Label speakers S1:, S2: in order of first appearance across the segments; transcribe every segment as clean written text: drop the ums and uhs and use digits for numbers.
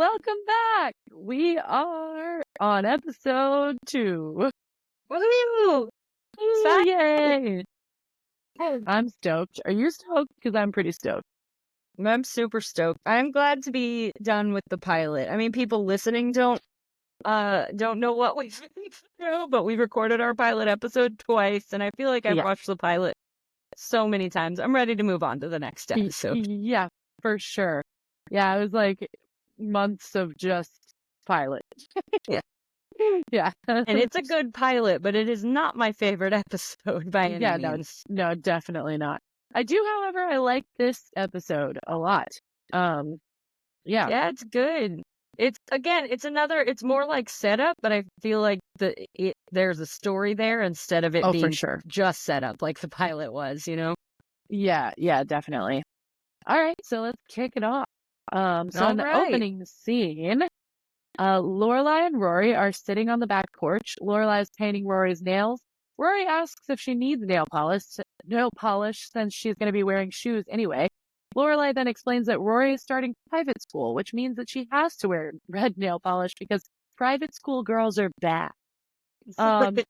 S1: Welcome back. We are on episode 2.
S2: Woohoo!
S1: Yay! I'm stoked. Are you stoked? Because I'm pretty stoked.
S2: I'm super stoked. I'm glad to be done with the pilot. I mean, people listening don't know what we've been through, but we recorded our pilot episode twice, and I feel like I've watched the pilot so many times. I'm ready to move on to the next episode.
S1: Yeah, for sure. Yeah, it was like months of just pilot. Yeah.
S2: And it's a good pilot, but it is not my favorite episode by any means.
S1: No, definitely not. I do, however, I like this episode a lot.
S2: Yeah, it's good. It's more like setup, but I feel like there's a story there instead of it being
S1: for sure.
S2: just setup like the pilot was, you know?
S1: Yeah, definitely. All right, so let's kick it off. So in the opening scene, Lorelai and Rory are sitting on the back porch. Lorelai is painting Rory's nails. Rory asks if she needs nail polish since she's going to be wearing shoes anyway. Lorelai then explains that Rory is starting private school, which means that she has to wear red nail polish because private school girls are bad.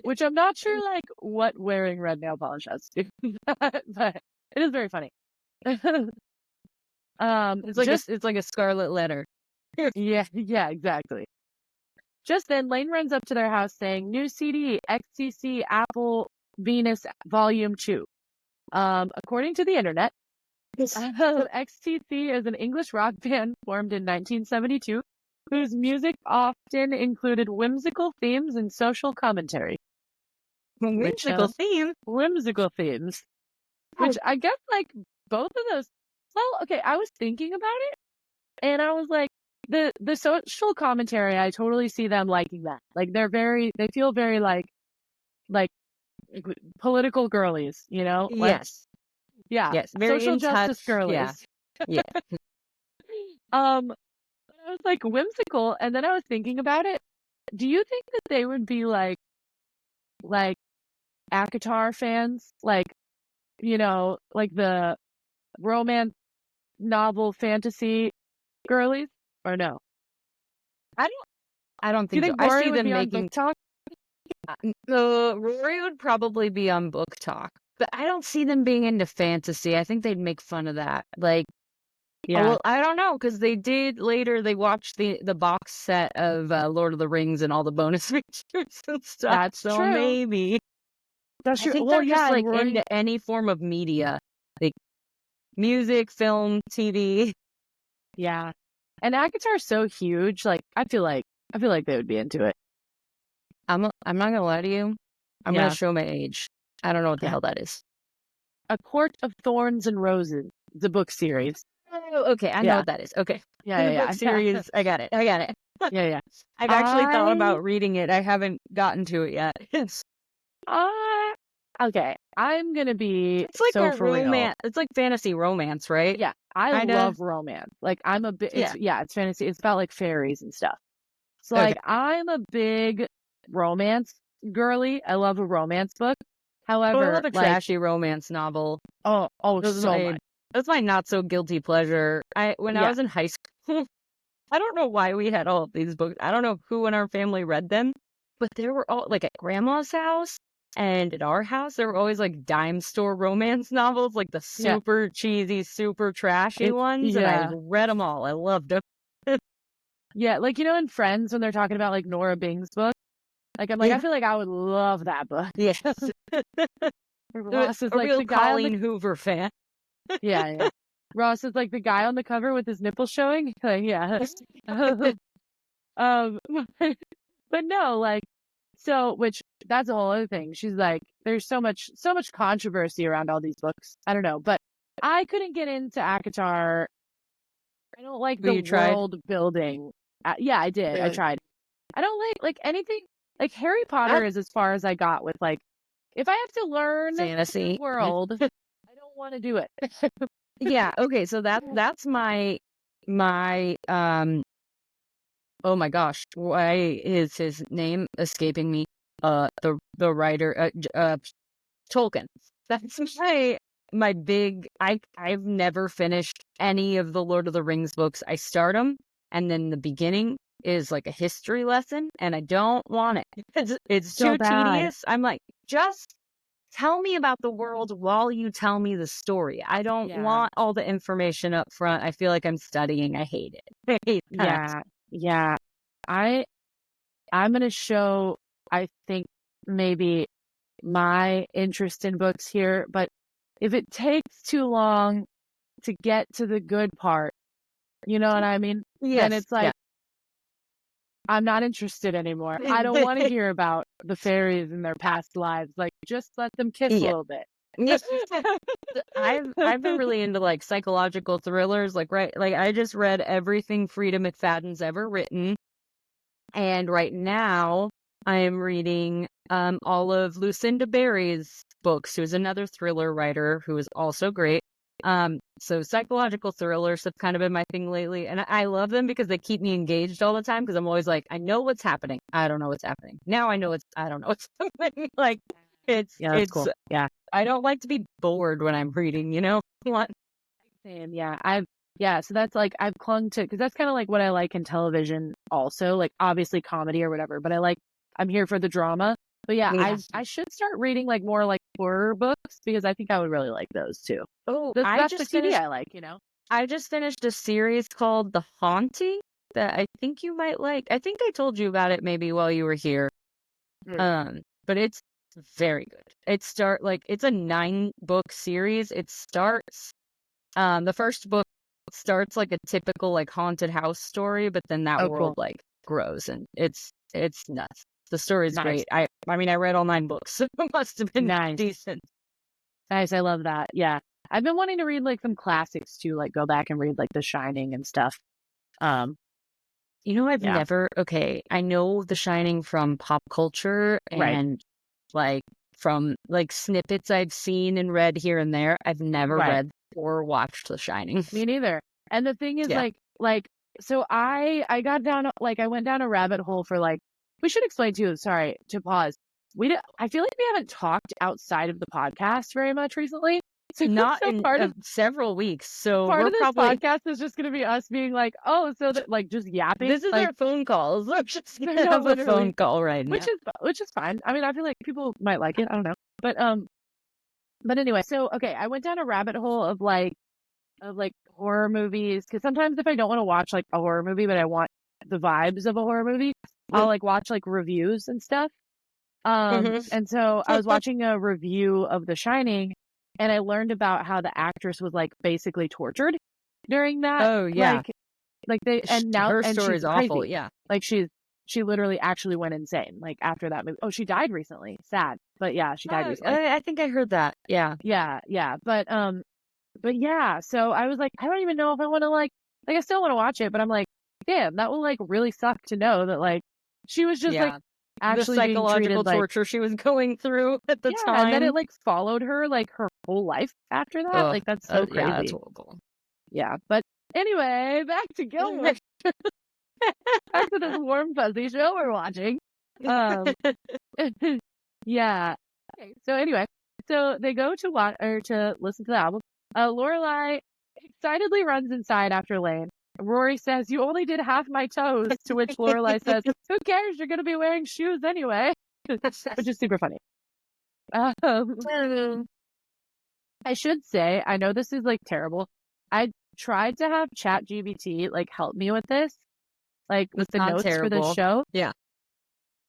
S1: Which I'm not sure like what wearing red nail polish has to do, but it is very funny.
S2: It's like a scarlet letter.
S1: Yeah, exactly. Just then, Lane runs up to their house saying, "New CD, XTC, Apple, Venus, Volume 2. According to the internet, XTC is an English rock band formed in 1972, whose music often included whimsical themes and social commentary."
S2: Whimsical
S1: themes. Which I guess, like, both of those... Well, okay, I was thinking about it, and I was like, the social commentary, I totally see them liking that. Like, they feel very, like political girlies, you know?
S2: Yes. Yes, very
S1: social justice girlies.
S2: Yeah.
S1: I was like, whimsical, and then I was thinking about it. Do you think that they would be like ACOTAR fans? Like, you know, like the romance novel fantasy girlies, or no?
S2: I don't think
S1: Do you think
S2: so.
S1: Rory
S2: I see
S1: would
S2: them
S1: be
S2: making
S1: on Book Talk?
S2: Rory would probably be on Book Talk, but I don't see them being into fantasy. I think they'd make fun of that. Like, well, I don't know, because they did later. They watched the box set of Lord of the Rings and all the bonus features and stuff.
S1: That's true.
S2: Maybe
S1: that's true.
S2: I think they're just like into any form of media, like music, film, TV.
S1: Yeah, and ACOTAR is so huge. Like, I feel like they would be into it.
S2: I'm not gonna lie to you. I'm gonna show my age. I don't know what the hell that is.
S1: A Court of Thorns and Roses, the book series.
S2: Oh, okay. I know what that is. Okay.
S1: Yeah.
S2: Book series. I got it.
S1: Yeah.
S2: I've actually thought about reading it. I haven't gotten to it yet.
S1: Okay. I'm gonna be.
S2: It's like
S1: so
S2: a romance. It's like fantasy romance, right?
S1: Yeah, I love romance. Like, I'm a bit. It's fantasy. It's about like fairies and stuff. So like, I'm a big romance girly. I love a romance book. However,
S2: I love a trashy romance novel.
S1: Oh, so much.
S2: That's my not so guilty pleasure. When I was in high school, I don't know why we had all of these books. I don't know who in our family read them, but there were all like at grandma's house and at our house, there were always like dime store romance novels, like the super cheesy, super trashy ones. And I read them all. I loved them.
S1: Yeah, like, you know, in Friends when they're talking about like Nora Bing's book, like, I'm like, I feel like I would love that book.
S2: Yes.
S1: Ross is
S2: a
S1: like
S2: real
S1: the guy
S2: Colleen Hoover fan.
S1: Yeah. Ross is like the guy on the cover with his nipples showing. Like, but no, like, so, which that's a whole other thing. She's like, there's so much controversy around all these books. I don't know, but I couldn't get into ACOTAR. I don't like the world building. Yeah, I did. I tried. I don't like anything like Harry Potter is as far as I got with like, if I have to learn
S2: fantasy
S1: the world, I don't want to do it.
S2: Yeah. Okay. So that's my oh my gosh, why is his name escaping me? The writer, Tolkien. That's my big. I've never finished any of the Lord of the Rings books. I start them and then the beginning is like a history lesson, and I don't want it. It's
S1: So
S2: too
S1: bad.
S2: tedious. I'm like, just tell me about the world while you tell me the story. I don't want all the information up front. I feel like I'm studying. I hate it. I hate that.
S1: Yeah. I'm going to show, I think, maybe my interest in books here, but if it takes too long to get to the good part, you know what I mean? Then it's like, I'm not interested anymore. I don't want to hear about the fairies and their past lives. Like, just let them kiss a little bit.
S2: I've been really into like psychological thrillers. Like I just read everything Frida McFadden's ever written, and right now I am reading all of Lucinda Berry's books, who's another thriller writer who is also great. So psychological thrillers have kind of been my thing lately, and I love them because they keep me engaged all the time, because I'm always like, I know what's happening. I don't know what's happening. Now I know I don't know what's happening. Like it's
S1: Cool. Yeah.
S2: I don't like to be bored when I'm reading, you know? What?
S1: Same. Yeah. So that's like, I've clung to, because that's kind of like what I like in television also, like obviously comedy or whatever, but I'm here for the drama. But yeah, I should start reading like more like horror books, because I think I would really like those too.
S2: Oh,
S1: that's the TV I like, you know?
S2: I just finished a series called The Haunting that I think you might like. I think I told you about it maybe while you were here. But it's very good. It's a 9-book series. It starts, the first book starts like a typical like haunted house story, but then that world like grows, and it's nuts. The story's great. I mean, I read all 9 books, so it must have been decent.
S1: Nice. I love that. Yeah. I've been wanting to read like some classics too, like go back and read like The Shining and stuff.
S2: You know, I've never, I know The Shining from pop culture and like from like snippets I've seen and read here and there. I've never read or watched The Shining.
S1: Me neither. And the thing is so I got down, like I went down a rabbit hole for like, we should explain too, sorry to pause. I feel like we haven't talked outside of the podcast very much recently.
S2: So not in several weeks. So
S1: part of this podcast is just going to be us being like, oh, so that like just yapping.
S2: This is our phone calls. We're just going to have a phone call right now.
S1: Which is fine. I mean, I feel like people might like it. I don't know. But anyway, so, okay, I went down a rabbit hole of horror movies. Cause sometimes if I don't want to watch like a horror movie, but I want the vibes of a horror movie, I'll like watch like reviews and stuff. And so I was watching a review of The Shining, and I learned about how the actress was like basically tortured during that.
S2: Oh yeah.
S1: Like they, and now
S2: her story is awful. Yeah.
S1: Like she literally actually went insane. Like after that movie. Oh, she died recently. Sad. But yeah, she died recently.
S2: I think I heard that. Yeah.
S1: Yeah. But yeah, so I was like, I don't even know if I want to like I still want to watch it, but I'm like, damn, that will like really suck to know that like she was just like actually
S2: the psychological torture she was going through at the time.
S1: And then it like followed her like her whole life after that. Like that's so crazy.
S2: Yeah, that's horrible.
S1: Yeah, but anyway, back to Gilmore. Back to this warm fuzzy show we're watching. Yeah. Okay, so anyway, so they go to watch or to listen to the album. Lorelai excitedly runs inside after Lane. Rory says, "You only did half my toes," to which Lorelai says, "Who cares? You're going to be wearing shoes anyway," which is super funny. I should say, I know this is like terrible. I tried to have ChatGPT like help me with this, like with the notes for the show.
S2: Yeah.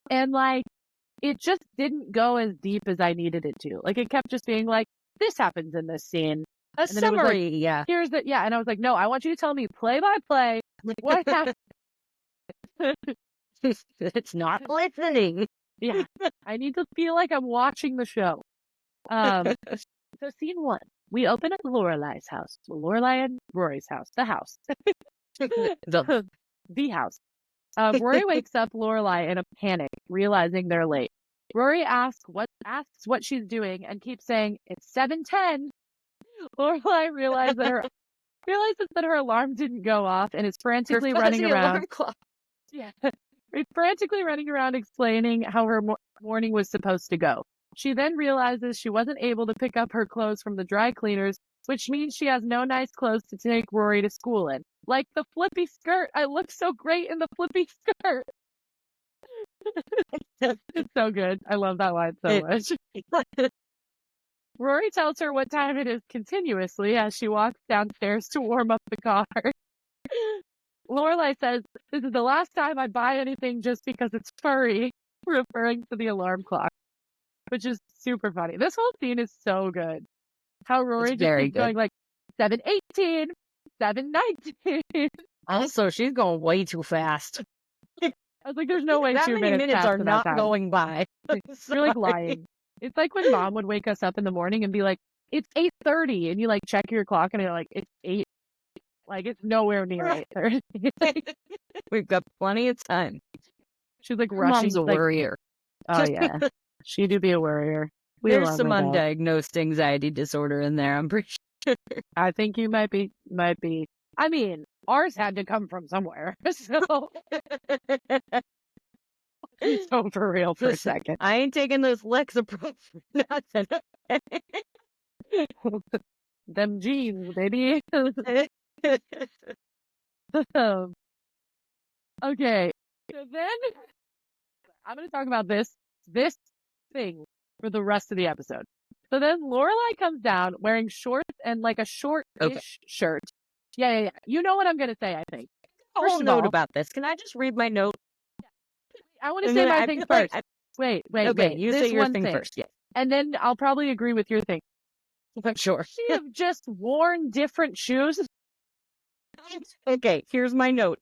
S1: And like, it just didn't go as deep as I needed it to. Like, it kept just being like, this happens in this scene.
S2: A summary,
S1: like, here's the, and I was like, no, I want you to tell me play by play what happened.
S2: It's not listening.
S1: Yeah, I need to feel like I'm watching the show. So scene 1, we open at Lorelai's house. Lorelai and Rory's house. The house. The house. Rory wakes up Lorelai in a panic, realizing they're late. Rory asks what she's doing and keeps saying, "It's 7:10. Lorelai realizes that her alarm didn't go off and is frantically running around. Yeah. Frantically running around explaining how her morning was supposed to go. She then realizes she wasn't able to pick up her clothes from the dry cleaners which means she has no nice clothes to take Rory to school in. Like the flippy skirt. I look so great in the flippy skirt. It's so good. I love that line so much. Rory tells her what time it is continuously as she walks downstairs to warm up the car. Lorelai says, "This is the last time I buy anything just because it's furry," referring to the alarm clock, which is super funny. This whole scene is so good. How Rory just keeps going like 7:18, 7:19.
S2: Also, she's going way too fast.
S1: I was like, there's no way
S2: that
S1: 2
S2: many minutes are not going by.
S1: You're like lying. It's like when mom would wake us up in the morning and be like, "It's 8:30," and you like check your clock and you're like, "It's 8." Like it's nowhere near 8:30.
S2: We've got plenty of time.
S1: She's like rushing.
S2: Mom's a worrier.
S1: Oh yeah, she do be a worrier.
S2: There's some undiagnosed anxiety disorder in there. I'm pretty sure.
S1: I think you might be. I mean, ours had to come from somewhere. So for real for a second.
S2: I ain't taking those Lexapro for nothing.
S1: Them jeans, baby. Okay, so then I'm going to talk about this thing for the rest of the episode. So then Lorelai comes down wearing shorts and like a short-ish shirt. Yeah. You know what I'm going to say, I think.
S2: A whole note about this. Can I just read my note?
S1: I want to say my thing first. Wait.
S2: Okay, you say your thing first. Yeah.
S1: And then I'll probably agree with your thing.
S2: Sure.
S1: She have just worn different shoes.
S2: Okay, here's my note.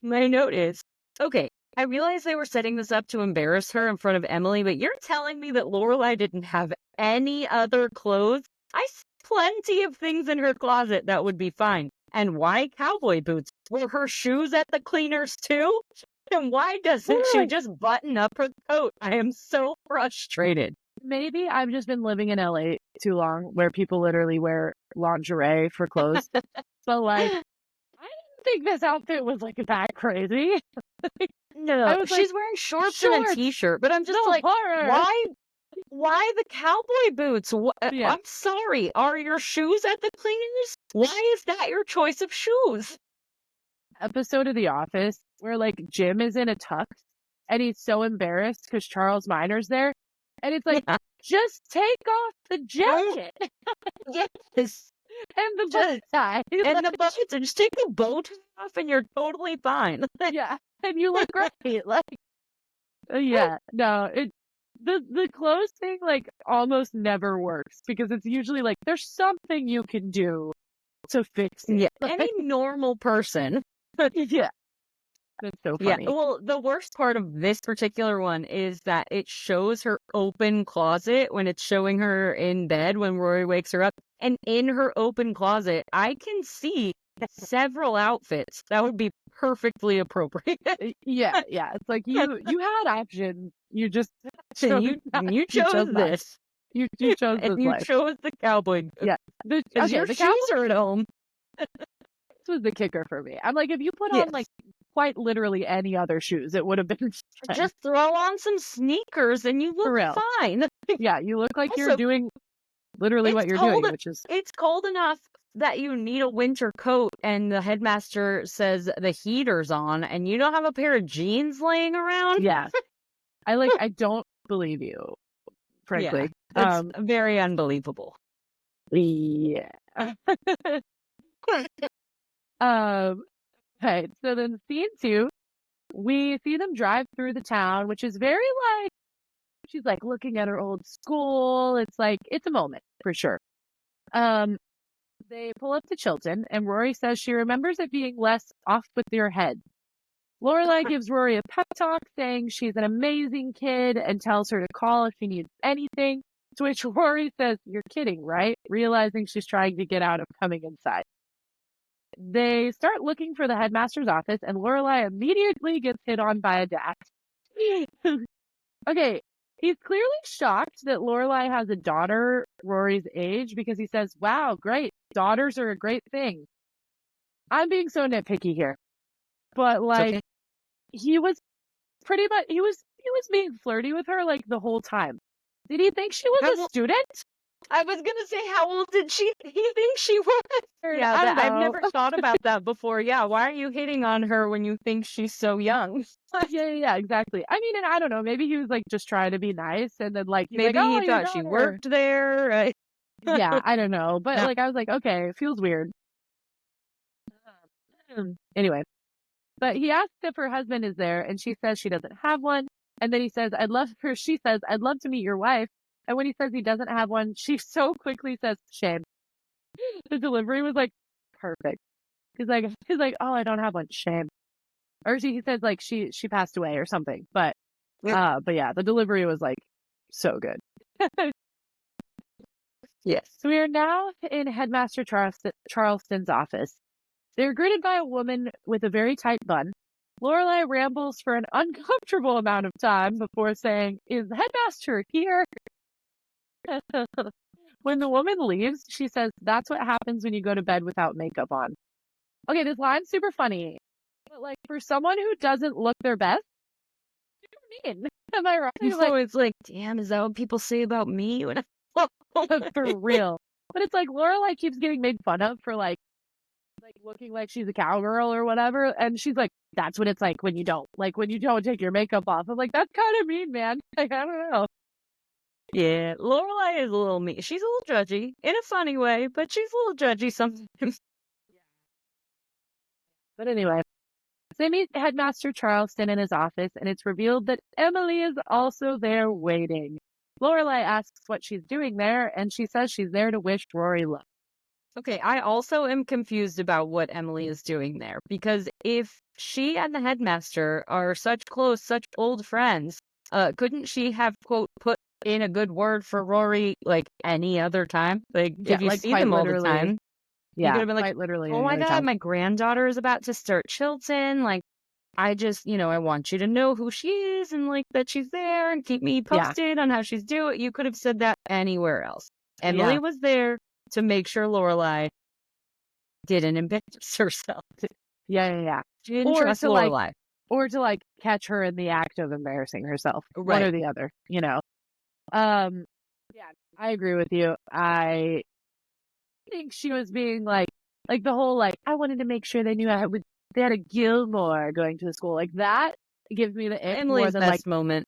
S2: My note is, okay, I realize they were setting this up to embarrass her in front of Emily, but you're telling me that Lorelai didn't have any other clothes? I see plenty of things in her closet that would be fine. And why cowboy boots? Were her shoes at the cleaners too? And why doesn't she just button up her coat? I am so frustrated.
S1: Maybe I've just been living in LA too long where people literally wear lingerie for clothes. So like, I didn't think this outfit was like that crazy.
S2: No, she's wearing shorts and a t-shirt, but I'm just like, why the cowboy boots? I'm sorry. Are your shoes at the cleaners? Why is that your choice of shoes?
S1: Episode of The Office where like Jim is in a tux and he's so embarrassed because Charles Minor's there. And it's like, just take off the jacket.
S2: Yes.
S1: And the bow tie.
S2: And the bow tie. Just take the bow tie off and you're totally fine.
S1: Yeah. And you look great. Like, yeah. No, the clothes thing like almost never works because it's usually like there's something you can do to fix it.
S2: Yeah. Any normal person.
S1: Yeah. That's so funny.
S2: Yeah, well, the worst part of this particular one is that it shows her open closet when it's showing her in bed when Rory wakes her up. And in her open closet, I can see several outfits that would be perfectly appropriate.
S1: Yeah. It's like you had options. You just
S2: you chose this.
S1: You chose this.
S2: And you chose the cowboy.
S1: Yeah.
S2: The shoes are at home.
S1: This was the kicker for me. I'm like, if you put on like quite literally any other shoes, it would have been
S2: just throw on some sneakers and you look fine.
S1: Yeah, you look like you're doing literally what you're doing, which is
S2: it's cold enough that you need a winter coat and the headmaster says the heater's on and you don't have a pair of jeans laying around.
S1: Yeah. I don't believe you, frankly.
S2: Yeah, it's very unbelievable.
S1: Yeah. Okay, so then scene 2, we see them drive through the town, which is very like, she's like looking at her old school. It's like, it's a moment for sure. They pull up to Chilton and Rory says she remembers it being less off with your head. Lorelai gives Rory a pep talk saying she's an amazing kid and tells her to call if she needs anything, to which Rory says, "You're kidding, right?" realizing she's trying to get out of coming inside. They start looking for the headmaster's office, and Lorelai immediately gets hit on by a dad. Okay, he's clearly shocked that Lorelai has a daughter Rory's age because he says, "Wow, great. Daughters are a great thing." I'm being so nitpicky here. But like, he was pretty much, he was being flirty with her like the whole time. Did he think she was a student?
S2: I was gonna say, how old did he think she was? Yeah, I've never thought about that before. Yeah, why are you hitting on her when you think she's so young?
S1: Yeah, exactly. I mean, and I don't know, maybe he was like just trying to be nice, and then like he's
S2: Maybe
S1: like,
S2: he
S1: "Oh, your
S2: thought she
S1: daughter."
S2: worked there. Right?
S1: Yeah, I don't know, but
S2: No.
S1: like I was like, okay, it feels weird. Anyway, but he asks if her husband is there, and she says she doesn't have one. And then he says, she says, "I'd love to meet your wife." And when he says he doesn't have one, she so quickly says, "Shame." The delivery was like perfect. He's like, "Oh, I don't have one. Shame." Or he says like she passed away or something. But yeah, the delivery was like so good.
S2: Yes.
S1: So we are now in Headmaster Charleston's office. They're greeted by a woman with a very tight bun. Lorelai rambles for an uncomfortable amount of time before saying, "Is the headmaster here?" When the woman leaves, she says, "That's what happens when you go to bed without makeup on." Okay, this line's super funny. But like for someone who doesn't look their best, super mean. Am I right?
S2: So it's like, damn, is that what people say about me?
S1: For real. But it's like Lorelai keeps getting made fun of for like looking like she's a cowgirl or whatever, and she's like, "That's what it's like when you don't take your makeup off." I'm like, that's kind of mean, man. Like, I don't know.
S2: Yeah, Lorelai is a little mean. She's a little judgy in a funny way, but she's a little judgy sometimes.
S1: But anyway, they meet Headmaster Charleston in his office, and it's revealed that Emily is also there waiting. Lorelai asks what she's doing there, and she says she's there to wish Rory luck.
S2: Okay, I also am confused about what Emily is doing there, because if she and the headmaster are such such old friends, couldn't she have, quote, put in a good word for Rory like any other time? Like,
S1: Yeah,
S2: if you
S1: like
S2: see
S1: quite
S2: them all the
S1: literally.
S2: time, you could have been like,
S1: quite literally
S2: "Oh
S1: any
S2: my
S1: other
S2: God,
S1: time.
S2: my granddaughter is about to start Chilton. Like, I just, I want you to know who she is and like that she's there and keep me
S1: Yeah.
S2: posted on how she's doing." You could have said that anywhere else. Emily
S1: Yeah.
S2: was there to make sure Lorelai didn't embarrass herself.
S1: Yeah.
S2: She didn't trust Lorelai.
S1: Or to like catch her in the act of embarrassing herself. One or
S2: Right.
S1: the other, Yeah, I agree with you. I think she was being like the whole like, I wanted to make sure they knew they had a Gilmore going to the school. Like that gives me the ick
S2: Emily's best moment.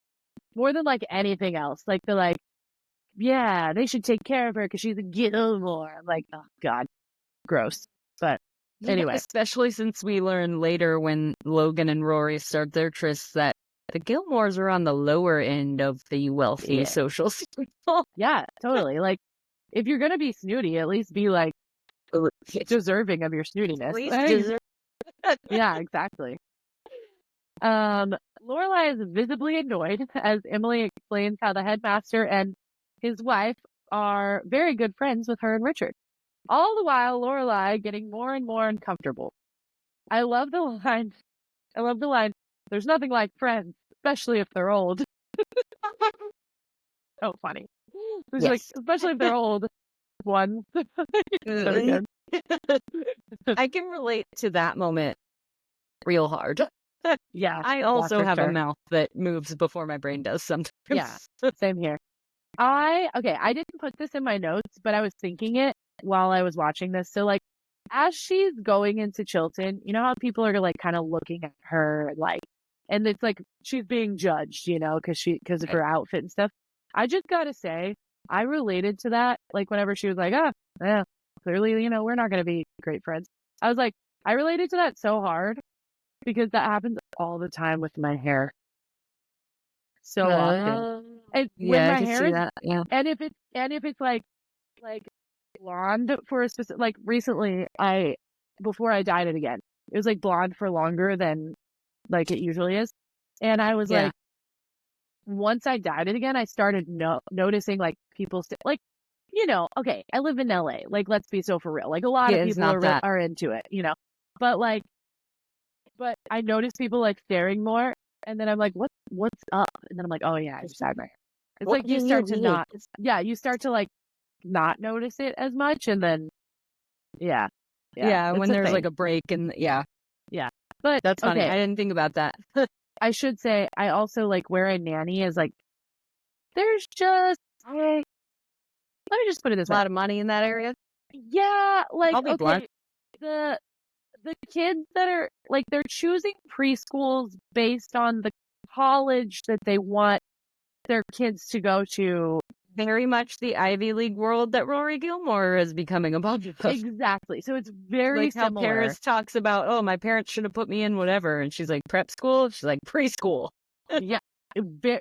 S1: more than like anything else. Like the like, yeah, they should take care of her because she's a Gilmore. I'm like, oh God, gross. But anyway.
S2: Especially since we learn later when Logan and Rory start their trysts that the Gilmores are on the lower end of the wealthy social circle.
S1: Yeah, totally. Like, if you're gonna be snooty, at least be like deserving of your snootiness.
S2: At least
S1: Yeah, exactly. Lorelai is visibly annoyed as Emily explains how the headmaster and his wife are very good friends with her and Richard. All the while, Lorelai getting more and more uncomfortable. I love the line. "There's nothing like friends, especially if they're old." So funny. Yes. Like, especially if they're old ones. So good.
S2: I can relate to that moment real hard.
S1: Yeah.
S2: I also have
S1: sure.
S2: a mouth that moves before my brain does sometimes.
S1: Yeah. Same here. I didn't put this in my notes, but I was thinking it while I was watching this. So like as she's going into Chilton, you know how people are like kind of looking at her like, and it's like she's being judged, because of her outfit and stuff. I just gotta say, I related to that. Like whenever she was like, clearly, we're not gonna be great friends. I was like, I related to that so hard because that happens all the time with my hair. So often. And when my hair is, and if it's like blonde for a specific, like recently before I dyed it again, it was like blonde for longer than like it usually is. And I was like, once I dyed it again, I started noticing like people like, okay, I live in LA. Like, let's be so for real. Like a lot of people are into it, but I noticed people like staring more. And then I'm like, what's up? And then I'm like, oh yeah, I just dyed my hair. It's like you start to you start to like not notice it as much. And then, yeah,
S2: when there's like a break and yeah.
S1: But
S2: that's funny. I didn't think about that.
S1: I should say, I also like where a nanny is like, there's just, let me just put it this
S2: A
S1: way.
S2: lot of money in that area.
S1: Yeah, like,
S2: I'll be blunt.
S1: the kids that are, like, they're choosing preschools based on the college that they want their kids to go to.
S2: Very much the Ivy League world that Rory Gilmore is becoming a part of.
S1: Exactly. So it's very
S2: like how
S1: similar.
S2: Paris talks about, oh, my parents should have put me in whatever. And she's like, prep school? She's like, preschool.
S1: Yeah.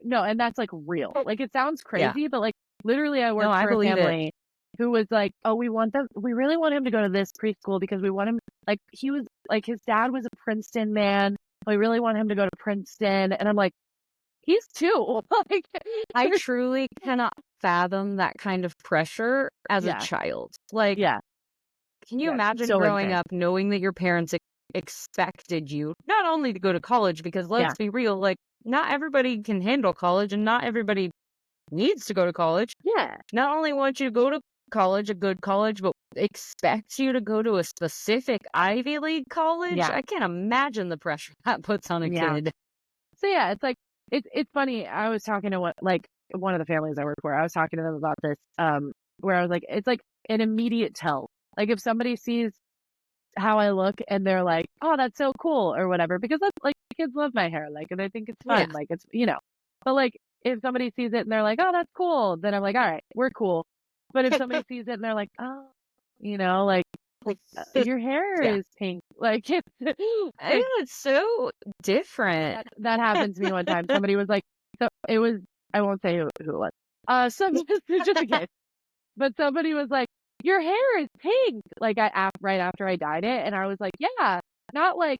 S1: No, and that's like real. Like, it sounds
S2: Yeah.
S1: crazy, but like literally I worked
S2: No, I
S1: for a
S2: believe it.
S1: family who was like, oh, we really want him to go to this preschool because we want him, like, he was like, his dad was a Princeton man. We really want him to go to Princeton. And I'm like, he's 2. Like,
S2: I truly cannot fathom that kind of pressure as a
S1: Yeah.
S2: child. Like,
S1: yeah,
S2: can you
S1: Yeah,
S2: imagine
S1: so
S2: growing
S1: insane.
S2: up knowing that your parents expected you not only to go to college, because let's be real, like, not everybody can handle college and not everybody needs to go to college.
S1: Yeah.
S2: Not only want you to go to college, a good college, but expects you to go to a specific Ivy League college.
S1: Yeah.
S2: I can't imagine the pressure that puts on a kid.
S1: So yeah, it's like, it's funny. I was talking to one of the families I work for. I was talking to them about this, where I was like, it's like an immediate tell. Like, if somebody sees how I look and they're like, oh, that's so cool or whatever, because that's like, kids love my hair, like, and I think it's fun.
S2: Yeah.
S1: Like, it's, but like, if somebody sees it and they're like, oh, that's cool, then I'm like, all right, we're cool. But if somebody sees it and they're like, oh, like, your hair is pink, like,
S2: it's so different.
S1: that happened to me one time. Somebody was like, it was, I won't say who it was. Just in case. But somebody was like, your hair is pink. Like, right after I dyed it. And I was like, yeah, not like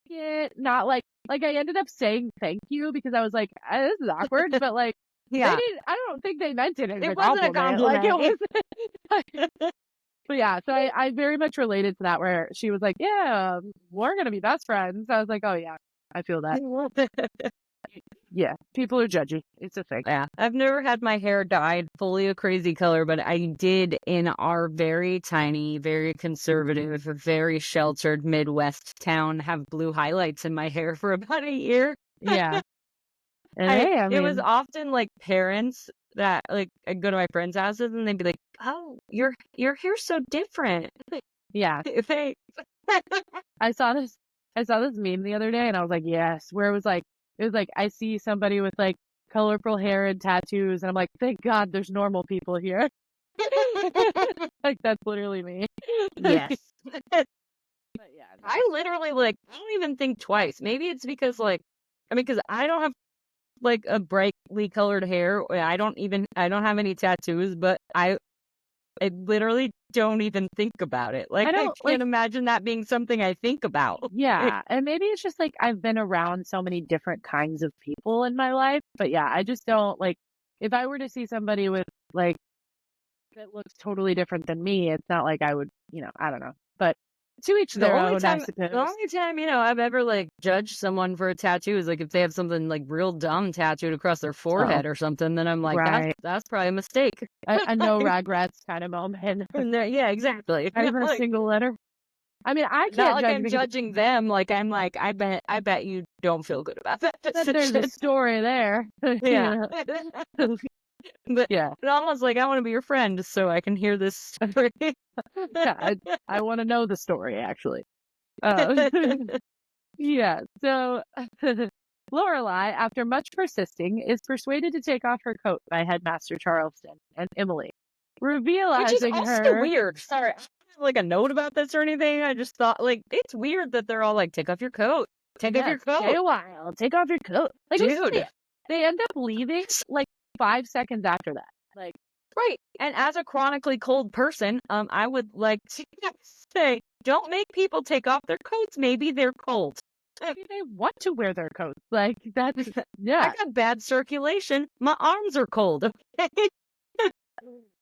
S1: it, not like I ended up saying thank you because I was like, this is awkward. But like,
S2: Yeah.
S1: I don't think they meant it as a
S2: wasn't a
S1: compliment.
S2: compliment.
S1: Like, it was. But yeah, so I very much related to that, where she was like, yeah, we're going to be best friends. I was like, oh yeah, I feel that. Yeah, people are judgy. It's a thing.
S2: Yeah, I've never had my hair dyed fully a crazy color, but I did in our very tiny, very conservative, very sheltered Midwest town have blue highlights in my hair for about a year.
S1: Yeah. And
S2: it was often like parents that like I'd go to my friends' houses and they'd be like, "Oh, your hair's so different."
S1: Yeah.
S2: Thanks.
S1: I saw this meme the other day and I was like, yes, where it was like I see somebody with like colorful hair and tattoos and I'm like, thank God there's normal people here. Like, that's literally me.
S2: Yes.
S1: But yeah,
S2: I literally like I don't even think twice. Maybe it's because like because I don't have like a brightly colored hair. I don't have any tattoos, but I literally don't even think about it. Like, I can't imagine that being something I think about.
S1: Yeah. And maybe it's just like I've been around so many different kinds of people in my life. But yeah, I just don't like, if I were to see somebody with like that looks totally different than me, it's not like I would, I don't know. But to each their own, I suppose.
S2: The only time, I've ever like judged someone for a tattoo is like if they have something like real dumb tattooed across their forehead or something, then I'm like, that's probably a mistake.
S1: A no regrets kind of moment.
S2: Yeah, exactly.
S1: I have a single letter. I mean, I can't
S2: not like I'm judging them. Like I'm like, I bet you don't feel good about that.
S1: There's a story there.
S2: Yeah. But
S1: yeah,
S2: it's almost like I want to be your friend so I can hear this story.
S1: Yeah, I want to know the story actually. Yeah, so Lorelai, after much persisting, is persuaded to take off her coat by Headmaster Charleston and Emily, revealing
S2: Which is also
S1: her
S2: weird. Sorry, I don't have like a note about this or anything. I just thought like it's weird that they're all like, take off your coat. Take off your coat.
S1: Stay a while. Take off your coat. Like, dude, they end up leaving like 5 seconds after that. Like,
S2: right. And as a chronically cold person, I would like to say, don't make people take off their coats. Maybe they're cold.
S1: Maybe they want to wear their coats. Like, that's, yeah.
S2: I got bad circulation. My arms are cold. Okay?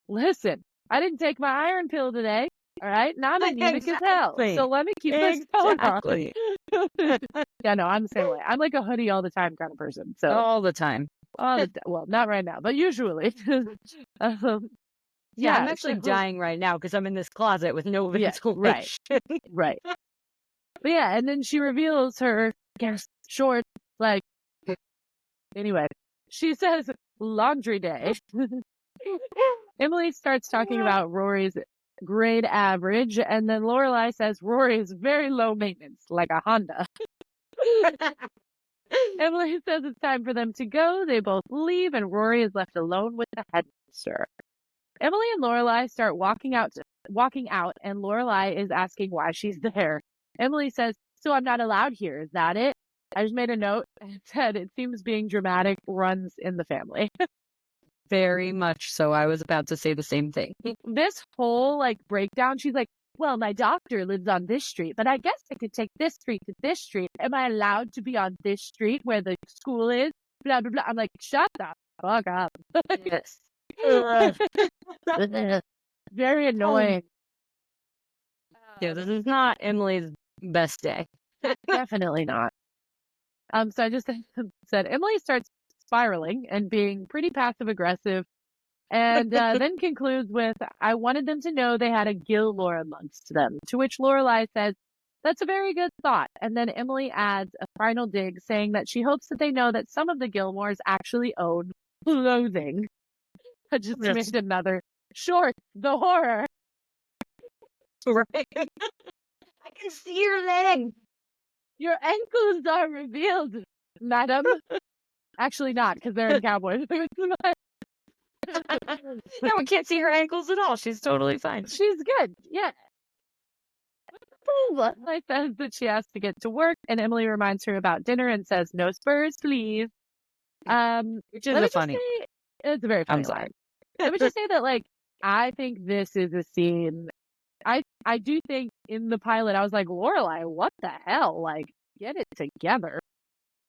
S1: Listen, I didn't take my iron pill today. All right? Now I'm anemic as hell. So let me keep this coat on. Yeah, no, I'm the same way. I'm like a hoodie all the time kind of person. So
S2: all the time.
S1: Well, not right now, but usually.
S2: Yeah, I'm actually dying right now because I'm in this closet with no ventilation.
S1: Right. But yeah, and then she reveals her shorts, like, anyway, she says laundry day. Emily starts talking about Rory's grade average, and then Lorelai says Rory is very low maintenance, like a Honda. Emily says it's time for them to go. They both leave, and Rory is left alone with the headmaster. Emily and Lorelai start walking out, and Lorelai is asking why she's there. Emily says, "So I'm not allowed here, is that it?" I just made a note and said, "It seems being dramatic runs in the family."
S2: Very much so. I was about to say the same thing.
S1: This whole breakdown, she's like, "Well, my doctor lives on this street, but I guess I could take this street to this street. Am I allowed to be on this street where the school is? Blah, blah, blah." I'm like, shut the fuck up.
S2: Yes.
S1: Very annoying.
S2: Yeah, this is not Emily's best day.
S1: Definitely not. So I just said Emily starts spiraling and being pretty passive aggressive, and then concludes with, "I wanted them to know they had a Gilmore amongst them." To which Lorelai says, "That's a very good thought." And then Emily adds a final dig, saying that she hopes that they know that some of the Gilmores actually own clothing. I just made another short, the horror.
S2: Right. I can see your leg.
S1: Your ankles are revealed, madam. Actually not, because they're in cowboy boots.
S2: No, we can't see her ankles at all. She's totally fine.
S1: She's good. Yeah. Lorelai says that she has to get to work, and Emily reminds her about dinner and says, "No spurs, please."
S2: Which is funny.
S1: It's a very funny
S2: I'm sorry.
S1: line. Let me just say that, I think this is a scene. I do think in the pilot, I was like, Lorelai, what the hell? Get it together.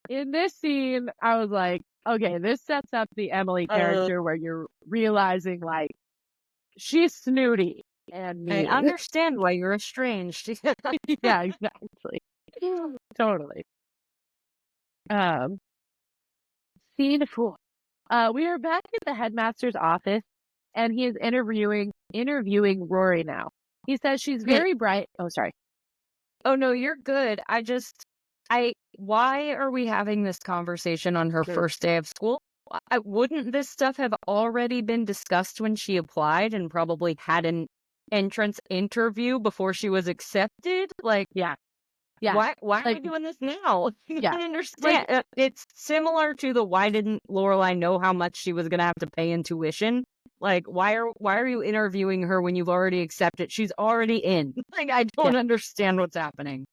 S1: In this scene, I was like, okay, this sets up the Emily character where you're realizing, she's snooty and mean.
S2: I understand why you're estranged.
S1: Yeah, exactly. Totally. Scene 4. We are back at the headmaster's office, and he is interviewing Rory now. He says she's very bright. Oh, sorry.
S2: Oh, no, you're good. Why are we having this conversation on her first day of school? Wouldn't this stuff have already been discussed when she applied and probably had an entrance interview before she was accepted?
S1: Yeah.
S2: Why are we doing this now?
S1: Yeah.
S2: I understand. It's similar to the why didn't Lorelai know how much she was going to have to pay in tuition? Why are you interviewing her when you've already accepted? She's already in. I don't understand what's happening.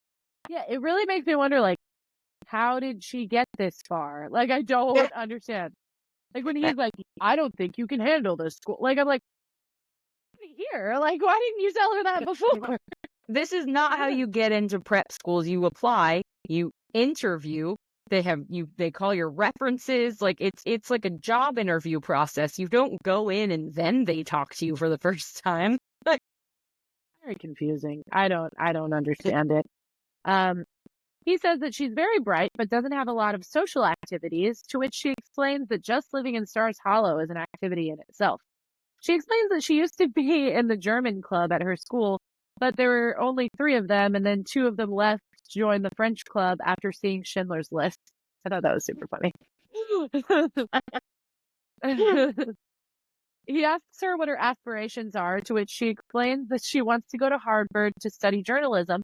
S1: Yeah, it really makes me wonder, how did she get this far? I don't understand. When he's like, "I don't think you can handle this school." I'm like, here, why didn't you tell her that before?
S2: This is not how you get into prep schools. You apply, you interview, they call your references. It's like a job interview process. You don't go in and then they talk to you for the first time.
S1: Very confusing. I don't understand it. He says that she's very bright, but doesn't have a lot of social activities, to which she explains that just living in Stars Hollow is an activity in itself. She explains that she used to be in the German club at her school, but there were only 3 of them, and then 2 of them left to join the French club after seeing Schindler's List. I thought that was super funny. He asks her what her aspirations are, to which she explains that she wants to go to Harvard to study journalism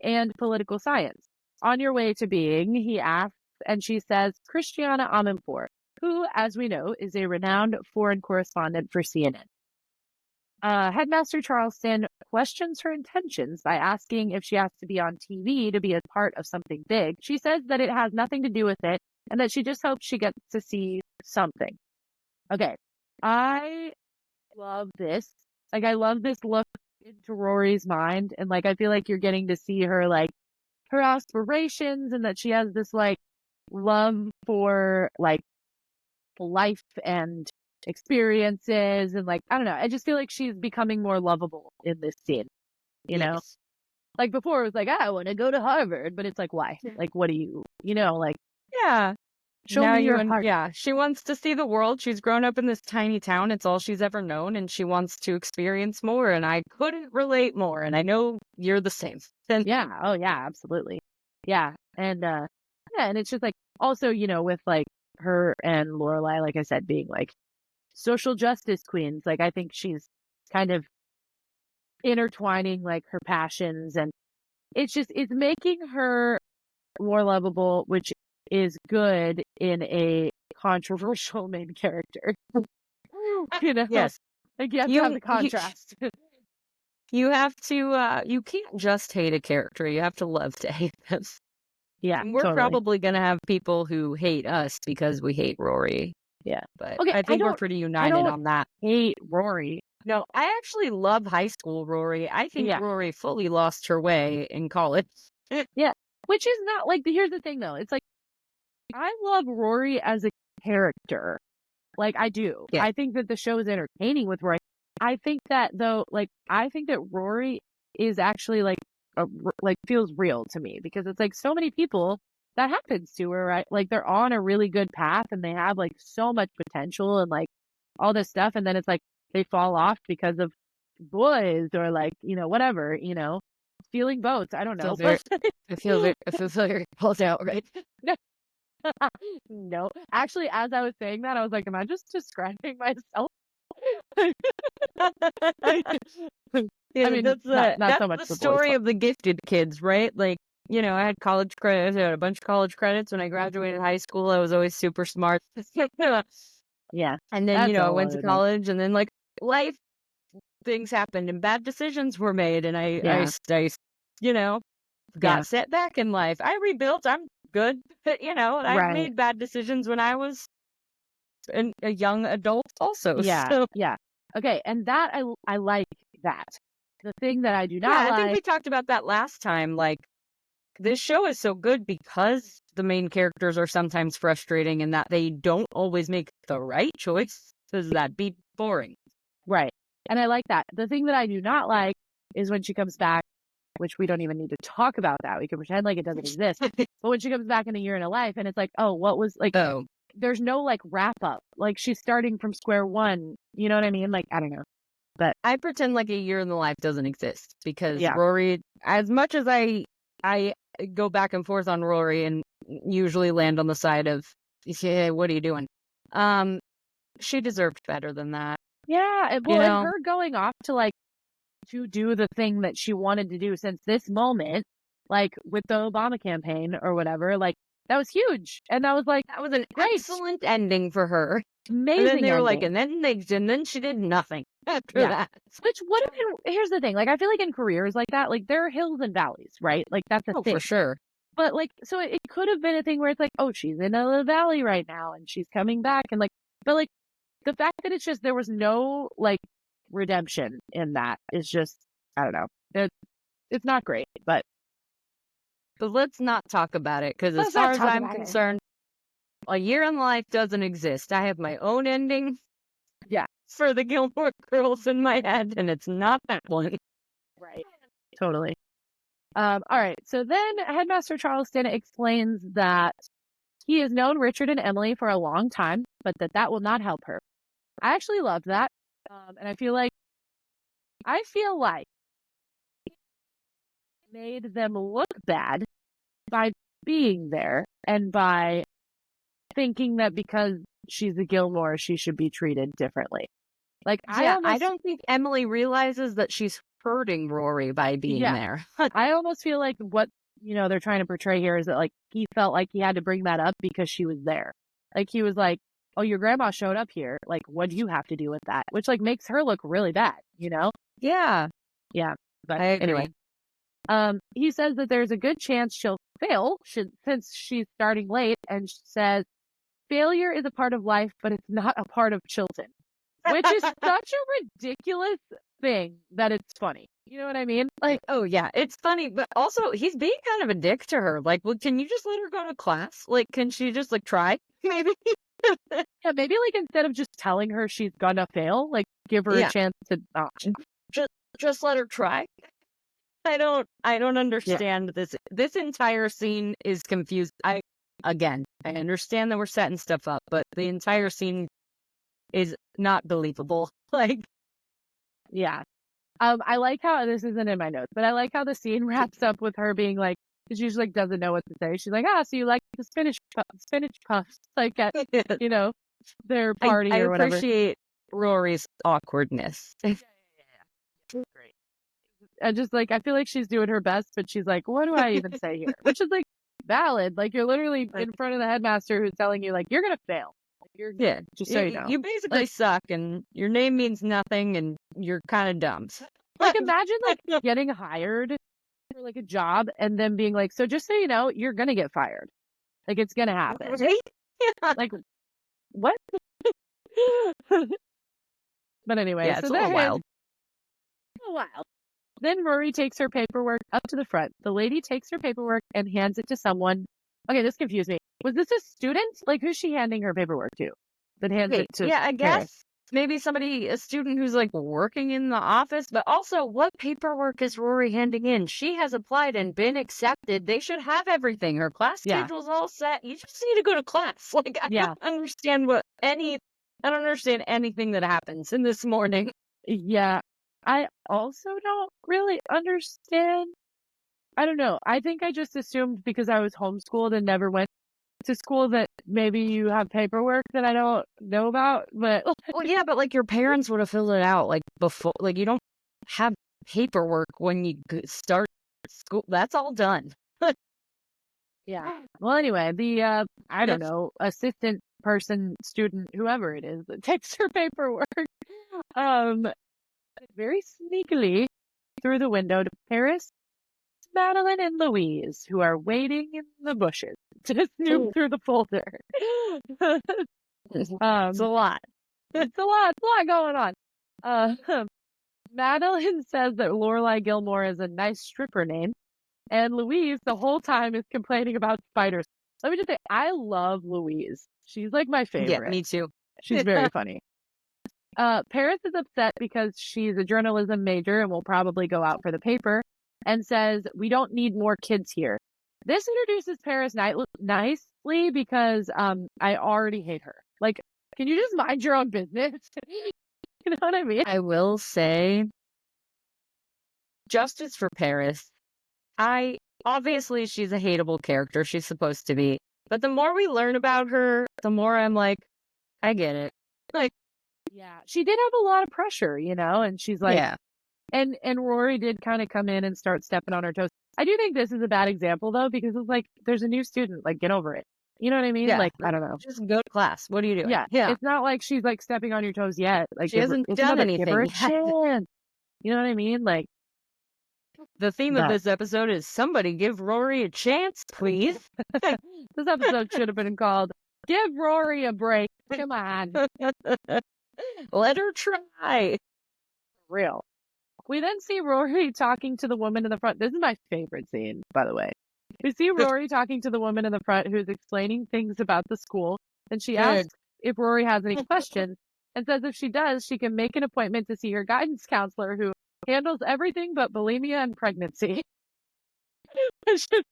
S1: and political science. "On your way to being," he asks, and she says, "Christiana Amanpour," who, as we know, is a renowned foreign correspondent for CNN. Headmaster Charleston questions her intentions by asking if she has to be on TV to be a part of something big. She says that it has nothing to do with it, and that she just hopes she gets to see something. Okay, I love this. I love this look into Rory's mind, and I feel like you're getting to see her her aspirations, and that she has this love for life and experiences, and I don't know, I just feel like she's becoming more lovable in this scene, you know? Before it was I want to go to Harvard, but it's why? What do you
S2: yeah.
S1: Show me your heart.
S2: Yeah, she wants to see the world. She's grown up in this tiny town. It's all she's ever known, and she wants to experience more, and I couldn't relate more, and I know you're the same.
S1: Yeah. Oh, yeah, absolutely. Yeah. And, and it's just also, with her and Lorelai, like I said, being social justice queens. Like, I think she's kind of intertwining like her passions, and it's making her more lovable, which is good in a controversial main character. You know,
S2: Yes.
S1: like you have to have the contrast.
S2: You have to, you can't just hate a character. You have to love to hate them.
S1: Yeah,
S2: And we're
S1: totally.
S2: probably going to have people who hate us because we hate Rory.
S1: Yeah.
S2: But
S1: Okay,
S2: I think we're pretty united on that.
S1: Hate Rory.
S2: No, I actually love high school Rory. I think Rory fully lost her way in college.
S1: Yeah. Which is not like, here's the thing though. It's like, I love Rory as a character. Like, I do.
S2: Yeah.
S1: I think that the show is entertaining with Rory. I think that though, like, I think that Rory is actually like feels real to me, because it's like so many people that happens to her, right? Like, they're on a really good path and they have like so much potential and like all this stuff, and then it's like they fall off because of boys or like, whatever, stealing boats. I don't know.
S2: I feel very called out, right?
S1: No, actually, as I was saying that, I was like, am I just describing myself?
S2: Yeah,
S1: I mean,
S2: that's
S1: not so much
S2: the
S1: the
S2: story
S1: boys'
S2: of the gifted kids, right? Like, I had college credits. I had a bunch of college credits when I graduated high school. I was always super smart.
S1: Yeah.
S2: And then,
S1: That's
S2: I
S1: a
S2: went
S1: whole
S2: to
S1: other thing.
S2: college, and then like life things happened and bad decisions were made, and I got set back in life. I rebuilt. I'm good. But, I
S1: Right.
S2: made bad decisions when I was a young adult also.
S1: Yeah.
S2: So,
S1: Yeah. Okay. And that, I like that. The thing that I do
S2: yeah,
S1: not
S2: I think we
S1: like.
S2: talked about that last time. Like, this show is so good because the main characters are sometimes frustrating in that they don't always make the right choice, because that'd be boring.
S1: Right. And I like that. The thing that I do not like is when she comes back, which we don't even need to talk about that. We can pretend like it doesn't exist. But when she comes back in A Year in a Life, and it's like, oh, what was like, there's no like wrap up. Like, she's starting from square one. You know what I mean? Like, I don't know. But
S2: I pretend like A Year in the Life doesn't exist, because
S1: Yeah.
S2: Rory, as much as I go back and forth on Rory and usually land on the side of, yeah, what are you doing? She deserved better than that.
S1: Yeah. And her going off to do the thing that she wanted to do since this moment, like with the Obama campaign or whatever, like that was huge. And that was like,
S2: That was an
S1: great.
S2: excellent ending for her.
S1: Amazing.
S2: And then they were
S1: ending.
S2: like, and then she did nothing after that.
S1: Which here's the thing. Like, I feel like in careers like that, like there are hills and valleys, right? Like that's a thing.
S2: For sure.
S1: But like, so it could have been a thing where it's like, oh, she's in a valley right now and she's coming back, and like, but like the fact that it's just, there was no like redemption in that is just, I don't know. It's not great, but
S2: let's not talk about it, because as far as I'm concerned, A Year in Life doesn't exist. I have my own ending.
S1: Yeah.
S2: For the Gilmore Girls in my head, and it's not that one.
S1: Right. Totally. All right. So then Headmaster Charleston explains that he has known Richard and Emily for a long time, but that will not help her. I actually love that. And I feel like he made them look bad by being there and by thinking that because she's a Gilmore, she should be treated differently. Like,
S2: I don't think Emily realizes that she's hurting Rory by being there.
S1: I almost feel like what, they're trying to portray here is that like he felt like he had to bring that up because she was there. Like, he was like, oh, your grandma showed up here. Like, what do you have to do with that? Which like makes her look really bad,
S2: Yeah.
S1: Yeah. But
S2: I agree.
S1: Anyway, he says that there's a good chance she'll fail since she's starting late, and says failure is a part of life, but it's not a part of Chilton, which is such a ridiculous thing that it's funny. You know what I mean? Like,
S2: oh yeah, it's funny, but also he's being kind of a dick to her. Like, well, can you just let her go to class? Like, can she just like try? Maybe.
S1: Yeah, maybe like instead of just telling her she's gonna fail, like give her a chance to not.
S2: Just let her try. I don't understand this. This entire scene is confused. I understand that we're setting stuff up, but the entire scene is not believable. Like,
S1: yeah. I like how, this isn't in my notes, but I like how the scene wraps up with her being like, because she just like doesn't know what to say. She's like, so you like the spinach puffs, like at their party or whatever.
S2: Rory's awkwardness.
S1: Great. I just like, I feel like she's doing her best, but she's like, what do I even say here? Which is like valid. Like, you're literally in front of the headmaster who's telling you, like, you're going to fail. Just so you know.
S2: You basically suck, and your name means nothing, and you're kind of dumb.
S1: Like, imagine, like, getting hired for, like, a job, and then being like, so just so you know, you're going to get fired. Like, it's going to happen. Like, what? But anyway,
S2: yeah,
S1: so
S2: it's a little wild.
S1: Then Rory takes her paperwork up to the front. The lady takes her paperwork and hands it to someone. Okay, this confused me. Was this a student? Like, who's she handing her paperwork to? That hands it to
S2: I guess
S1: Paris?
S2: maybe a student who's like working in the office, but also what paperwork is Rory handing in? She has applied and been accepted. They should have everything. Her class schedule's all set. You just need to go to class. Like, I don't understand I don't understand anything that happens in this morning.
S1: Yeah. I also don't really understand. I don't know. I think I just assumed because I was homeschooled and never went to school that maybe you have paperwork that I don't know about. But
S2: well, yeah, but like your parents would have filled it out like before. Like, you don't have paperwork when you start school. That's all done.
S1: Yeah. Well, anyway, the I don't know, assistant person, student, whoever it is that takes her paperwork, very sneakily through the window to Paris, Madeline, and Louise, who are waiting in the bushes to snoop through the folder.
S2: It's a lot.
S1: It's a lot going on. Madeline says that Lorelai Gilmore is a nice stripper name, and Louise the whole time is complaining about spiders. Let me just say, I love Louise. She's like my favorite.
S2: Yeah, me too.
S1: She's very funny. Paris is upset because she's a journalism major and will probably go out for the paper, and says, we don't need more kids here. This introduces Paris nicely because I already hate her. Like, can you just mind your own business? You know what I mean?
S2: I will say, justice for Paris. Obviously she's a hateable character. She's supposed to be. But the more we learn about her, the more I'm like, I get it. Like,
S1: yeah, she did have a lot of pressure, you know, and she's like,
S2: yeah.
S1: And Rory did kind of come in and start stepping on her toes. I do think this is a bad example, though, because it's like, there's a new student. Like, get over it. You know what I mean?
S2: Yeah.
S1: Like, I don't know.
S2: Just go to class. What are you doing?
S1: Yeah. It's not like she's, like, stepping on your toes yet. Like,
S2: she hasn't done anything
S1: give her a
S2: yet.
S1: chance. You know what I mean? Like,
S2: the theme of this episode is somebody give Rory a chance, please.
S1: This episode should have been called Give Rory a Break. Come on.
S2: Let her try.
S1: Real. We then see Rory talking to the woman in the front. This is my favorite scene, by the way. We see Rory talking to the woman in the front who's explaining things about the school, and she asks if Rory has any questions, and says if she does, she can make an appointment to see her guidance counselor who handles everything but bulimia and pregnancy. It's just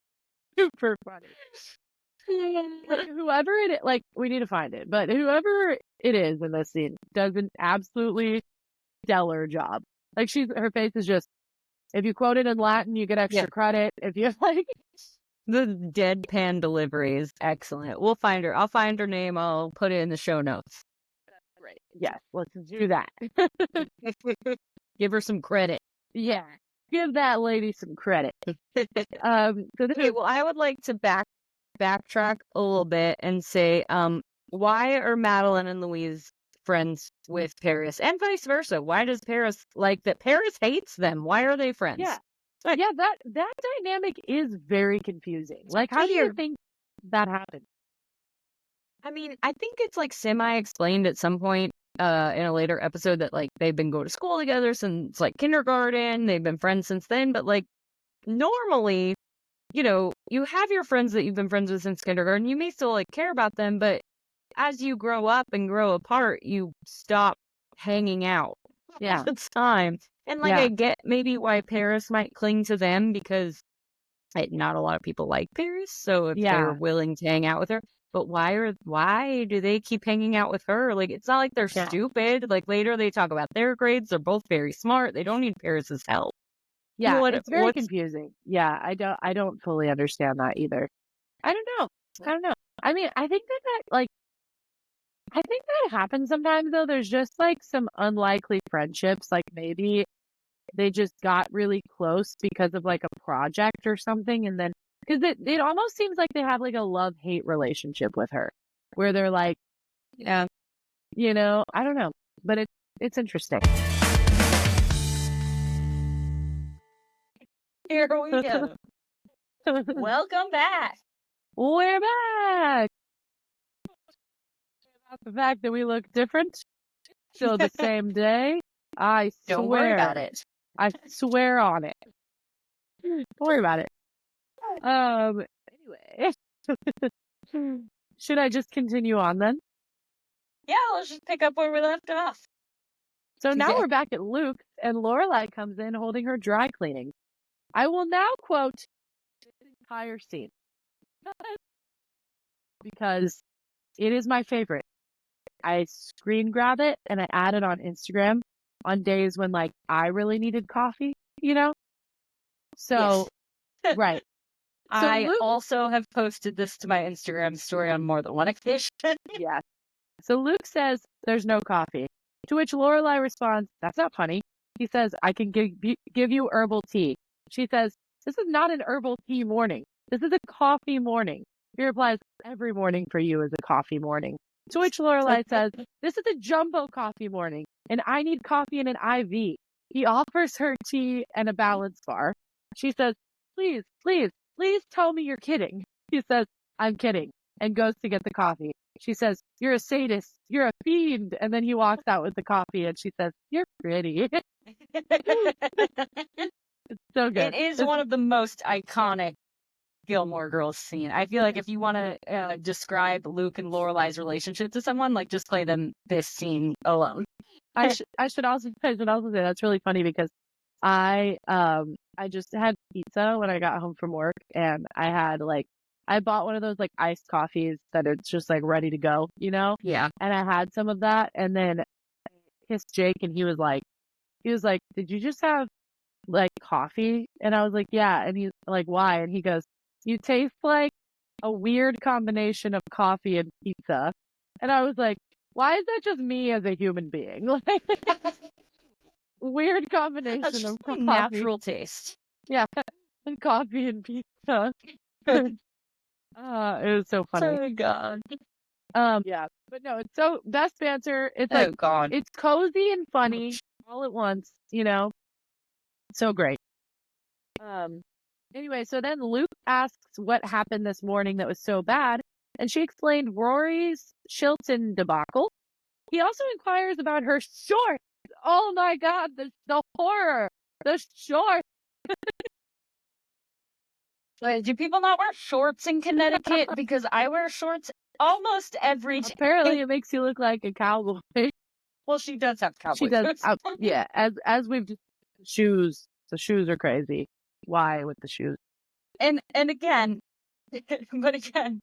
S1: super funny. Like, whoever it is, like, we need to find it, but whoever it is in this scene does an absolutely stellar job. Like, her face is just, if you quote it in Latin, you get extra credit. If you like,
S2: the deadpan delivery is excellent. We'll find her. I'll find her name. I'll put it in the show notes.
S1: Right. Yes, let's do that.
S2: Give her some credit.
S1: Yeah, give that lady some credit.
S2: Well, I would like to backtrack a little bit and say, why are Madeline and Louise friends with Paris, and vice versa? Why does Paris like that? Paris hates them. Why are they friends?
S1: Yeah, that dynamic is very confusing. Like, how do you think that happened?
S2: I mean, I think it's like semi-explained at some point in a later episode that like they've been going to school together since like kindergarten. They've been friends since then, but like normally, you know, you have your friends that you've been friends with since kindergarten. You may still like care about them, but as you grow up and grow apart, you stop hanging out all the time. And like, I get maybe why Paris might cling to them because not a lot of people like Paris. So if they're willing to hang out with her, but why do they keep hanging out with her? Like, it's not like they're stupid. Like later they talk about their grades. They're both very smart. They don't need Paris's help.
S1: Yeah, it's very confusing. Yeah, I don't fully understand that either. I don't know. I mean, I think that like I think that happens sometimes, though. There's just like some unlikely friendships. Like maybe they just got really close because of like a project or something. And then, because it almost seems like they have like a love-hate relationship with her where they're like,
S2: Yeah.
S1: I don't know, but it's interesting.
S2: Here we go. Welcome back.
S1: We're back. About the fact that we look different, still the same day. I swear.
S2: Don't worry about it.
S1: I swear on it. Don't worry about it. Anyway. Should I just continue on then?
S2: Yeah, let's just pick up where we left off.
S1: So now we're back at Luke, and Lorelai comes in holding her dry cleaning. I will now quote this entire scene because it is my favorite. I screen grab it and I add it on Instagram on days when like I really needed coffee, So,
S2: yes.
S1: Right. So
S2: I also have posted this to my Instagram story on more than one occasion.
S1: Yeah. So Luke says, "There's no coffee." To which Lorelai responds, "That's not funny." He says, "I can give you herbal tea." She says, "This is not an herbal tea morning. This is a coffee morning." He replies, "Every morning for you is a coffee morning." To which Lorelai says, "This is a jumbo coffee morning, and I need coffee in an IV." He offers her tea and a balance bar. She says, "Please, please, please tell me you're kidding." He says, "I'm kidding," and goes to get the coffee. She says, "You're a sadist. You're a fiend." And then he walks out with the coffee and she says, "You're pretty." It's so good.
S2: It is one of the most iconic Gilmore Girls scene. I feel like if you want to describe Luke and Lorelai's relationship to someone, like just play them this scene alone.
S1: I should also say that's really funny because I just had pizza when I got home from work, and I bought one of those like iced coffees that it's just like ready to go,
S2: Yeah.
S1: And I had some of that, and then I kissed Jake, and he was like, "Did you just have like coffee?" And I was like, "Yeah." And he's like, "Why?" And he goes, "You taste like a weird combination of coffee and pizza." And I was like, "Why is that just me as a human being?" Like, weird combination
S2: That's
S1: of
S2: just
S1: coffee.
S2: natural taste.
S1: Yeah, and coffee and pizza. It was so funny.
S2: Oh God.
S1: Yeah, but no, it's so best banter. It's
S2: Oh God.
S1: it's cozy and funny all at once. So great. Anyway, so then Luke asks what happened this morning that was so bad, and she explained Rory's Chilton debacle. He also inquires about her shorts. Oh my God, the horror, the shorts.
S2: Do people not wear shorts in Connecticut? Because I wear shorts almost every day.
S1: Apparently, it makes you look like a cowboy.
S2: Well, she does have cowboy
S1: She does.
S2: boots.
S1: Yeah, as we've just shoes. The shoes are crazy. Why with the shoes?
S2: And again, but again,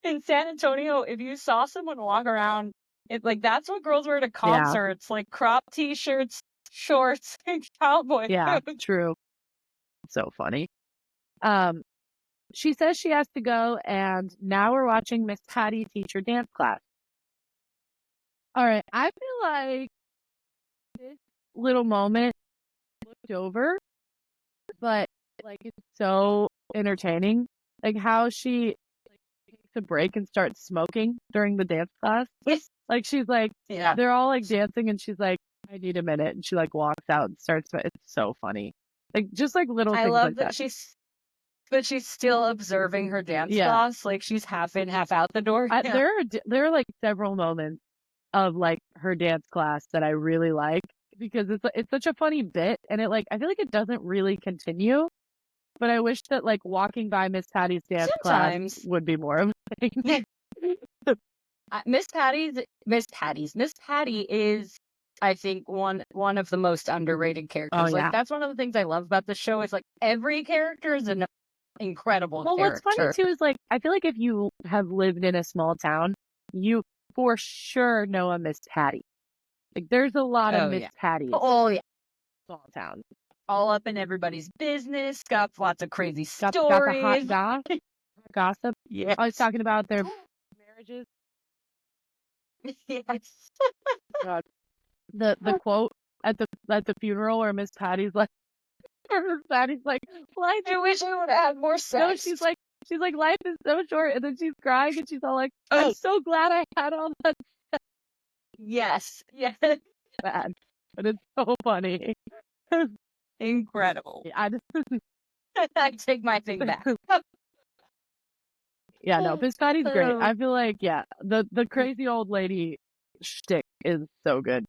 S2: in San Antonio, if you saw someone walk around, that's what girls wear to concerts, like crop t-shirts, shorts, and cowboy boots.
S1: True. So funny. She says she has to go, and now we're watching Miss Patty teach her dance class. All right, I feel like this little moment looked over, but like it's so entertaining. Like how she takes a break and starts smoking during the dance class. Like she's like, they're all like dancing, and she's like, "I need a minute," and she like walks out and starts. It's so funny. Like just like little things
S2: love
S1: like that.
S2: She's still observing her dance class. Like she's half in, half out the door.
S1: There are like several moments of like her dance class that I really like because it's such a funny bit, and I feel like it doesn't really continue. But I wish that like walking by Miss Patty's dance class would be more of a thing.
S2: Miss Patty is, I think, one of the most underrated characters.
S1: Oh, yeah.
S2: Like that's one of the things I love about the show is like every character is an incredible character.
S1: Well, what's funny too is like I feel like if you have lived in a small town, you for sure know a Miss Patty. Like there's a lot of Miss Patties.
S2: Oh yeah.
S1: Small town.
S2: All up in everybody's business, got lots of crazy stories.
S1: Got the hot gossip.
S2: Yeah.
S1: I was talking about their marriages.
S2: Yes.
S1: God. The quote at the funeral where Miss Patty's like, life.
S2: I wish I would have had more sex.
S1: No, she's like, life is so short, and then she's crying, and she's all like, I'm so glad I had all that.
S2: Yes. Yes.
S1: Bad, but it's so funny.
S2: Incredible.
S1: I just,
S2: I take my thing back.
S1: yeah, no, Miss Patty's great. I feel like, yeah, the crazy old lady shtick is so good.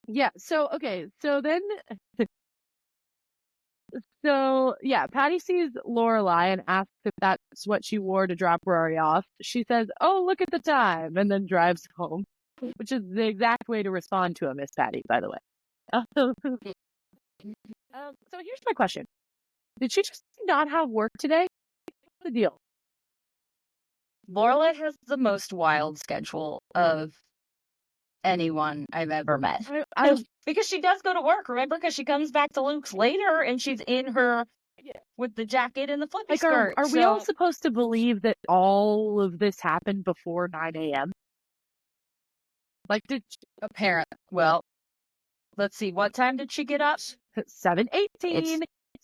S1: Yeah, so okay, so then so yeah, Patty sees Lorelai and asks if that's what she wore to drop Rory off. She says, "Oh, look at the time," and then drives home, which is the exact way to respond to a Miss Patty, by the way. So here's my question: did she just not have work today? What's the deal?
S2: Lorelai has the most wild schedule of anyone I've ever met. Because she does go to work, remember? Because she comes back to Luke's later and she's in her with the jacket and the flippy skirt.
S1: Are we all supposed to believe that all of this happened before 9 a.m.? Like,
S2: apparently. Well, let's see. What time did she get up?
S1: 7:18,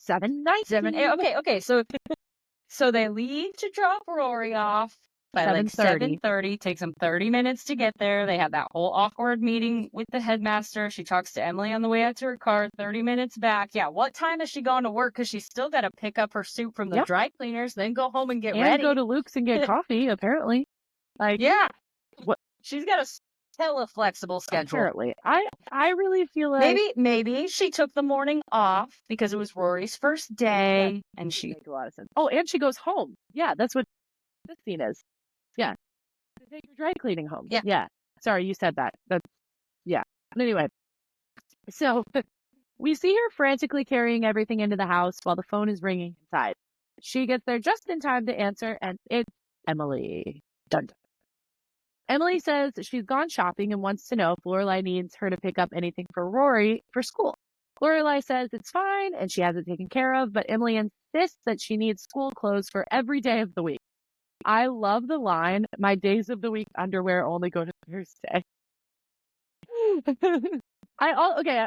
S1: 7:19.
S2: Okay. So they leave to drop Rory off by
S1: 7:30.
S2: 7:30. Takes them 30 minutes to get there. They have that whole awkward meeting with the headmaster. She talks to Emily on the way out to her car. 30 minutes back. Yeah. What time is she going to work? Because she's still got to pick up her suit from the dry cleaners, then go home and get ready.
S1: And go to Luke's and get coffee, apparently. Like,
S2: yeah.
S1: What?
S2: She's got a hella flexible schedule.
S1: Apparently. I really feel like
S2: maybe she took the morning off because it was Rory's first day, and she
S1: makes a lot of sense. Oh, and she goes home. Yeah, that's what this scene is. Yeah, to take her dry cleaning home. Yeah. Sorry, you said that. That's yeah. But anyway, so we see her frantically carrying everything into the house while the phone is ringing inside. She gets there just in time to answer, and it's Emily. Dun dun. Emily says she's gone shopping and wants to know if Lorelai needs her to pick up anything for Rory for school. Lorelai says it's fine and she has it taken care of, but Emily insists that she needs school clothes for every day of the week. I love the line, "My days of the week underwear only go to Thursday." I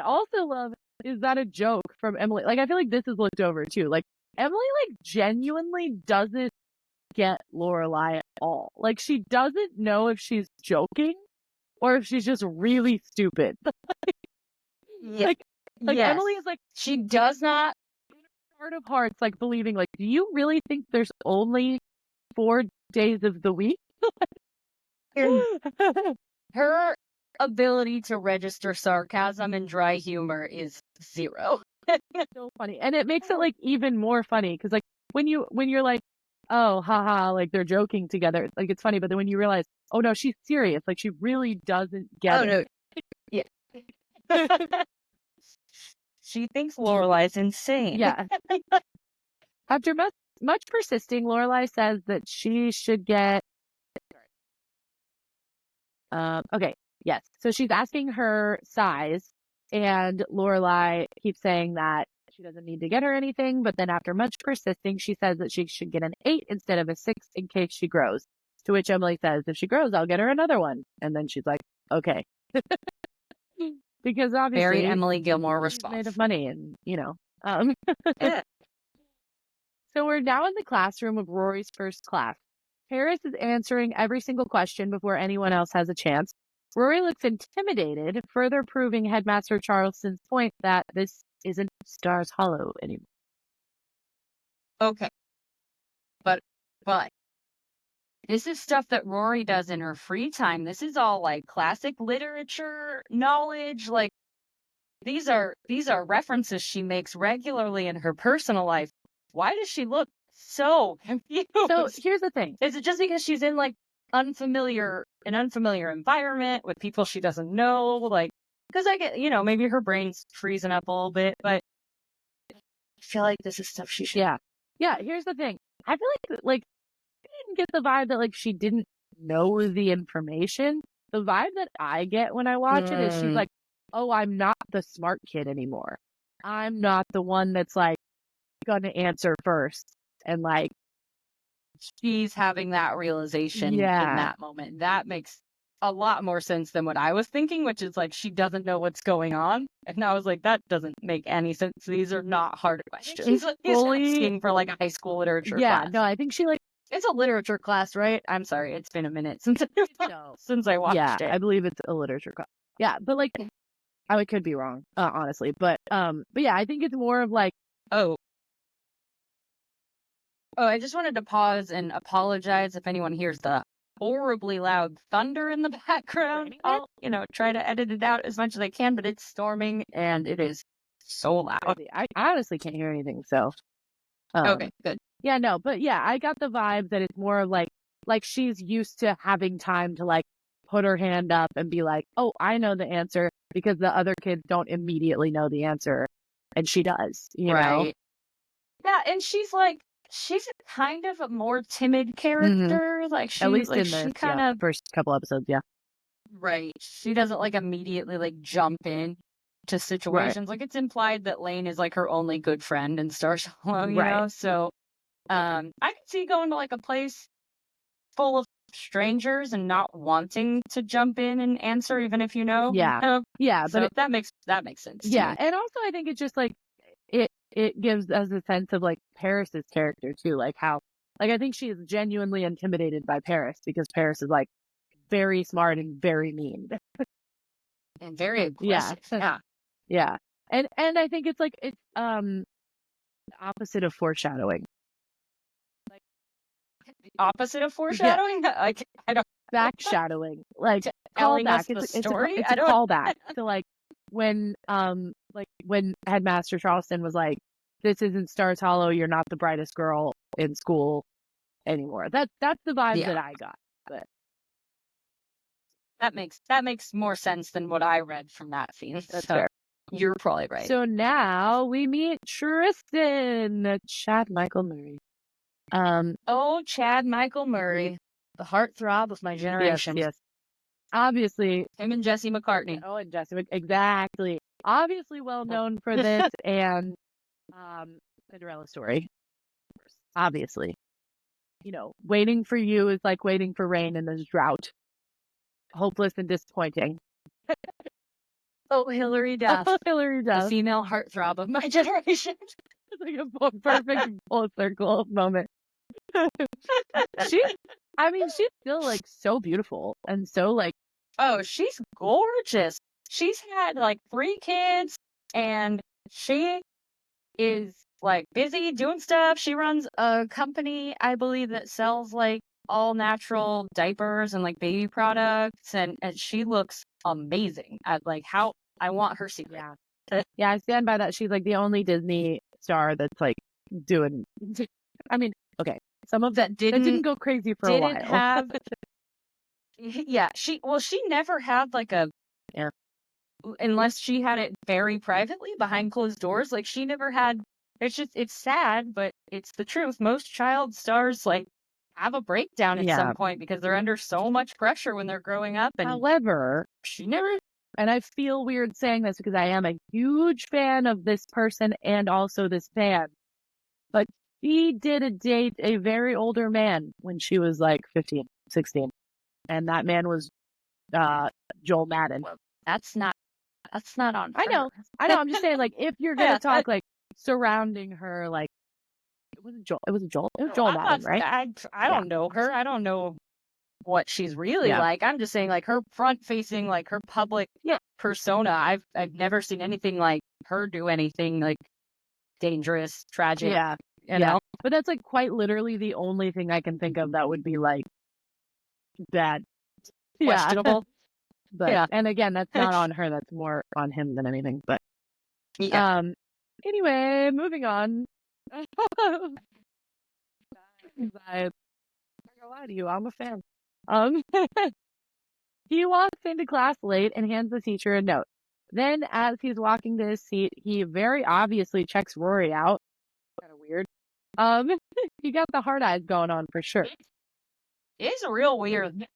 S1: also love, is that a joke from Emily? Like, I feel like this is looked over too. Like, Emily, like, genuinely doesn't get Lorelai at all. Like, she doesn't know if she's joking or if she's just really stupid. Like Emily is like,
S2: she does not,
S1: in her heart of hearts, like, believing, like, do you really think there's only 4 days of the week?
S2: Her ability to register sarcasm and dry humor is zero.
S1: So funny, and it makes it like even more funny because like when you're like, oh, haha, like they're joking together, like it's funny, but then when you realize, oh no, she's serious, like she really doesn't get it.
S2: No. Yeah. She thinks Lorelai's insane.
S1: Yeah. After much persisting, Lorelai says that she should get. Okay. Yes. So she's asking her size, and Lorelai keeps saying that she doesn't need to get her anything, but then after much persisting, she says that she should get an 8 instead of a 6 in case she grows. To which Emily says, if she grows, I'll get her another one. And then she's like, okay. Because obviously,
S2: very Emily Gilmore response.
S1: Made of money, and yeah. So we're now in the classroom of Rory's first class. Paris is answering every single question before anyone else has a chance. Rory looks intimidated, further proving Headmaster Charleston's point that this isn't Stars Hollow anymore.
S2: Okay. But this is stuff that Rory does in her free time. This is all like classic literature knowledge. Like these are references she makes regularly in her personal life. Why does she look so confused?
S1: So here's the thing.
S2: Is it just because she's in like an unfamiliar environment with people she doesn't know? Like, because I get, maybe her brain's freezing up a little bit, but I feel like this is stuff she should.
S1: Yeah. Here's the thing. I feel like I didn't get the vibe that like she didn't know the information. The vibe that I get when I watch it is she's like, oh, I'm not the smart kid anymore. I'm not the one that's like gonna answer first and like
S2: she's having that realization in that moment. That makes a lot more sense than what I was thinking, which is like she doesn't know what's going on. And I was like, that doesn't make any sense. These are not hard questions. He's asking for like a high school literature class.
S1: No, I think she like
S2: it's a literature class, right? I'm sorry, it's been a minute since I watched it.
S1: I believe it's a literature class. Yeah, but like I could be wrong, honestly. But yeah, I think it's more of like
S2: I just wanted to pause and apologize if anyone hears the horribly loud thunder in the background. I'll, try to edit it out as much as I can, but it's storming and it is so loud.
S1: I honestly can't hear anything, so.
S2: Okay, good.
S1: Yeah, no, but yeah, I got the vibe that it's more of like she's used to having time to like put her hand up and be like, oh, I know the answer, because the other kids don't immediately know the answer. And she does, you know?
S2: Yeah, and she's kind of a more timid character. Like she,
S1: at least
S2: like,
S1: in
S2: she
S1: the
S2: kind of
S1: first couple episodes,
S2: Right. She doesn't like immediately like jump in to situations. Like it's implied that Lane is like her only good friend in Star Shallow, you know? So I can see going to like a place full of strangers and not wanting to jump in and answer even if you know.
S1: Yeah,
S2: so but that makes sense.
S1: Yeah, and also I think it's just like it gives us a sense of like Paris's character too, like how like I think she is genuinely intimidated by Paris because Paris is like very smart and very mean
S2: and very aggressive.
S1: Yeah. And I think it's like it's the opposite of foreshadowing.
S2: Like the opposite of foreshadowing? Like I don't
S1: backshadowing. Like
S2: telling
S1: callback.
S2: Us the story?
S1: It's a callback to like when Headmaster Charleston was like, this isn't Stars Hollow, you're not the brightest girl in school anymore. That's the vibe that I got. But
S2: that makes more sense than what I read from that scene.
S1: That's fair.
S2: You're probably right.
S1: So now we meet Tristan, Chad Michael Murray.
S2: Chad Michael Murray, the heartthrob of my generation.
S1: Yes. Obviously,
S2: him and Jesse McCartney.
S1: And Jesse, exactly. Obviously well known for this and Cinderella Story. Obviously. Waiting for you is like waiting for rain in this drought. Hopeless and disappointing.
S2: Hilary Duff.
S1: Hilary Duff.
S2: The female heartthrob of my generation.
S1: It's like a perfect full circle moment. She's still like so beautiful and so like.
S2: Oh, she's gorgeous. She's had like 3 kids and she is like busy doing stuff. She runs a company, I believe, that sells like all natural diapers and like baby products, and she looks amazing at like how I want her secret.
S1: Yeah, I stand by that. She's like the only Disney star that's like doing. I mean, okay, some of that didn't go crazy for a while.
S2: She never had like a unless she had it very privately behind closed doors. Like she never had. It's sad, but it's the truth. Most child stars like have a breakdown at some point because they're under so much pressure when they're growing up. And
S1: however,
S2: she never.
S1: And I feel weird saying this because I am a huge fan of this person and also this band. But she did date a very older man when she was like 15, 16. And that man was Joel Madden.
S2: Well, that's not on her.
S1: I know. I'm just saying, like, if you're going to talk, like, surrounding her, like, it was Joel. It was Joel Madden, right?
S2: I don't know her. I don't know what she's really like. I'm just saying, like, her front-facing, like, her public persona. I've never seen anything like her do anything, like, dangerous, tragic. You know?
S1: But that's, like, quite literally the only thing I can think of that would be, like, bad.
S2: Questionable.
S1: But, and again, that's not on her. That's more on him than anything. But, anyway, moving on. I'm not gonna lie to you, I'm a fan. He walks into class late and hands the teacher a note. Then, as he's walking to his seat, he very obviously checks Rory out. Kind of weird. He got the hard eyes going on for sure.
S2: It's real weird.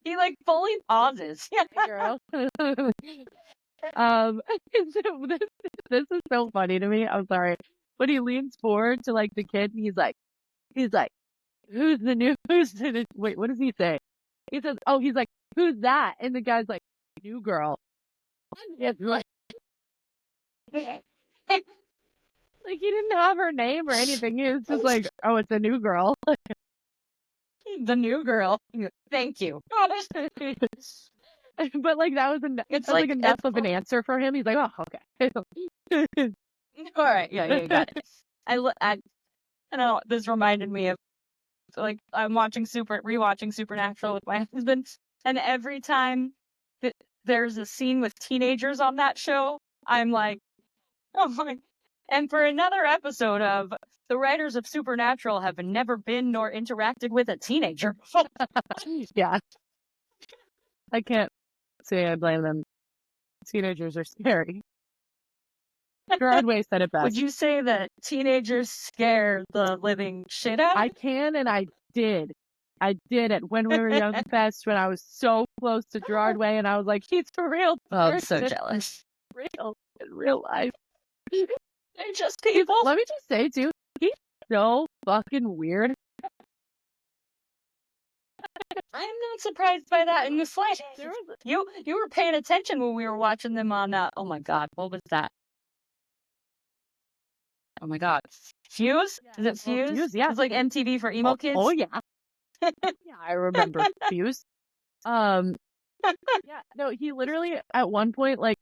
S2: He like fully pauses.
S1: Girl. This is so funny to me. I'm sorry, but he leans forward to like the kid, and he's like, who's the new, wait, what does he say? He says, oh, he's like, who's that? And the guy's like, new girl. It's like he didn't have her name or anything. He was just like, oh, it's a new girl.
S2: The new girl. Thank you.
S1: But like that was enough of an answer for him. He's like, oh, okay.
S2: All right, yeah, you got it. I don't know. This reminded me of like I'm rewatching Supernatural with my husband, and every time that there's a scene with teenagers on that show, I'm like, oh my. And for another episode of the writers of Supernatural have never been nor interacted with a teenager.
S1: Yeah. I can't say I blame them. Teenagers are scary. Gerard Way said it best.
S2: Would you say that teenagers scare the living shit out of you?
S1: I can, and I did. I did it when we were Young Fest, when I was so close to Gerard Way, and I was like, he's a real person.
S2: Oh, I'm so jealous.
S1: Real, in real life.
S2: They're just people.
S1: Let me just say, too, he's so fucking weird.
S2: I am not surprised by that in the slightest. You were paying attention when we were watching them on, oh my god, what was that? Oh my god. Fuse? Yeah. Is it Fuse?
S1: Fuse, yeah.
S2: It's like MTV for emo kids?
S1: Oh, yeah. Yeah, I remember Fuse. Yeah, no, he literally, at one point, like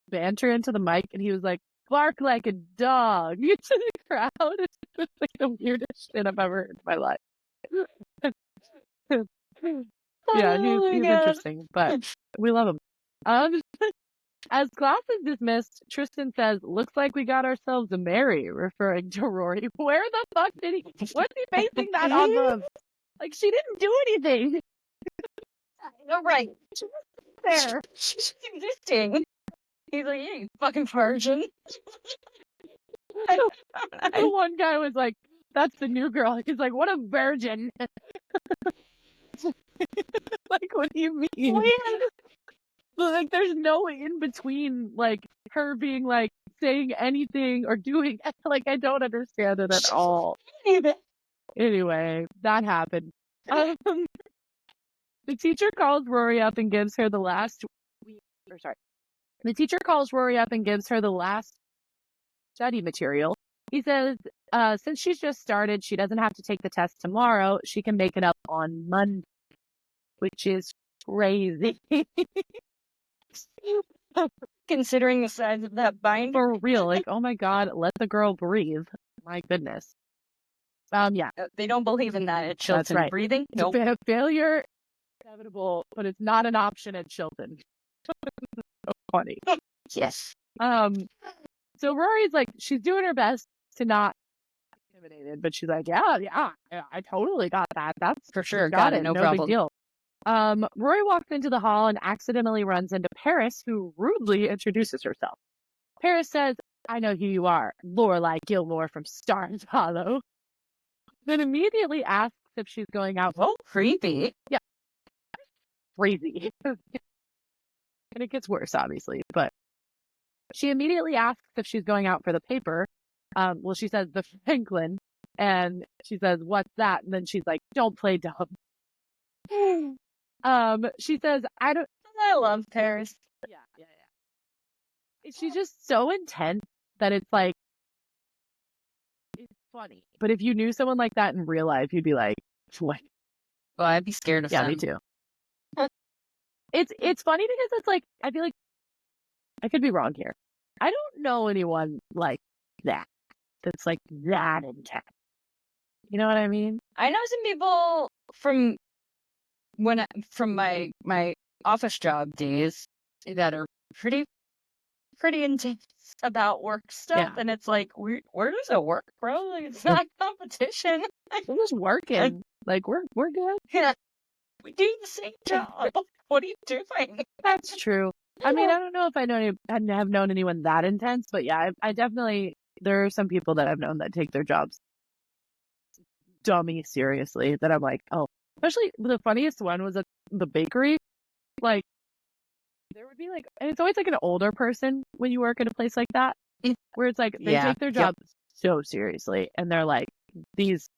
S1: banter into the mic, and he was like, bark like a dog. You to the crowd. It's like the weirdest shit I've ever heard in my life. Yeah, he's interesting, but we love him. As class is dismissed, Tristan says, looks like we got ourselves a Mary, referring to Rory. Where the fuck did he, what's he basing that off of? Like, she didn't do anything.
S2: No, right. There. She's existing. He's like, you fucking virgin.
S1: The one guy was like, that's the new girl. He's like, what a virgin. Like, what do you mean? Like, there's no in between, like, her being, like, saying anything or doing, like, I don't understand it at all. Anyway, that happened. The teacher calls Rory up and gives her the last study material. He says, since she's just started, she doesn't have to take the test tomorrow. She can make it up on Monday, which is crazy.
S2: Considering the size of that binder.
S1: For real. Like, oh my god, let the girl breathe. My goodness. Yeah.
S2: They don't believe in that at Chilton. That's right. Breathing? Nope.
S1: Failure is inevitable, but it's not an option at Chilton. So funny.
S2: Yes.
S1: So Rory's like, she's doing her best to not be intimidated, but she's like, yeah, I totally got that. That's
S2: for sure.
S1: Got it. No problem. Big deal. Rory walks into the hall and accidentally runs into Paris, who rudely introduces herself. Paris says, I know who you are, Lorelai Gilmore from Stars Hollow. Then immediately asks if she's going out.
S2: Oh, creepy.
S1: Yeah. Crazy. And it gets worse, obviously, but she immediately asks if she's going out for the paper. Well, she says the Franklin, and she says, what's that? And then she's like, don't play dumb. She says, I
S2: love Paris.
S1: Yeah. She's just so intense that it's like, it's funny. But if you knew someone like that in real life, you'd be like, what?
S2: Well, I'd be scared of them.
S1: Yeah, me too. It's funny because it's like, I feel like, I could be wrong here. I don't know anyone like that. That's like that intense. You know what I mean?
S2: I know some people from my office job days that are pretty intense about work stuff, and it's like, where does it work, bro? Like, it's not competition.
S1: We're just working. Like, we're good.
S2: Yeah, we do the same job. What are you doing?
S1: That's true. I mean, I don't know if I have known anyone that intense, but yeah, I definitely, there are some people that I've known that take their jobs dummy seriously, that I'm like, oh, especially the funniest one was at the bakery. Like, there would be like, and it's always like an older person when you work at a place like that, where it's like, they take their job so seriously, and they're like, these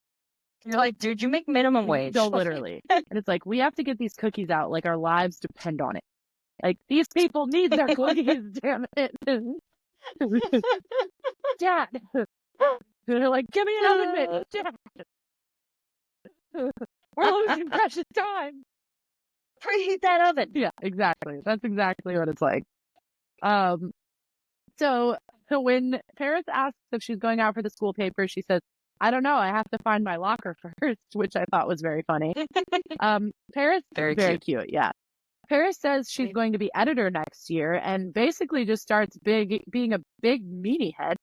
S2: You're like, dude, you make minimum wage.
S1: No, literally. And it's like, we have to get these cookies out. Like, our lives depend on it. Like, these people need their cookies, damn it. Dad. They're like, give me another minute. Dad. We're losing precious time.
S2: Preheat that oven.
S1: Yeah, exactly. That's exactly what it's like. So when Paris asks if she's going out for the school paper, she says, I don't know. I have to find my locker first, which I thought was very funny. Paris, very cute. Yeah. Paris says she's going to be editor next year and basically just starts being a big meathead.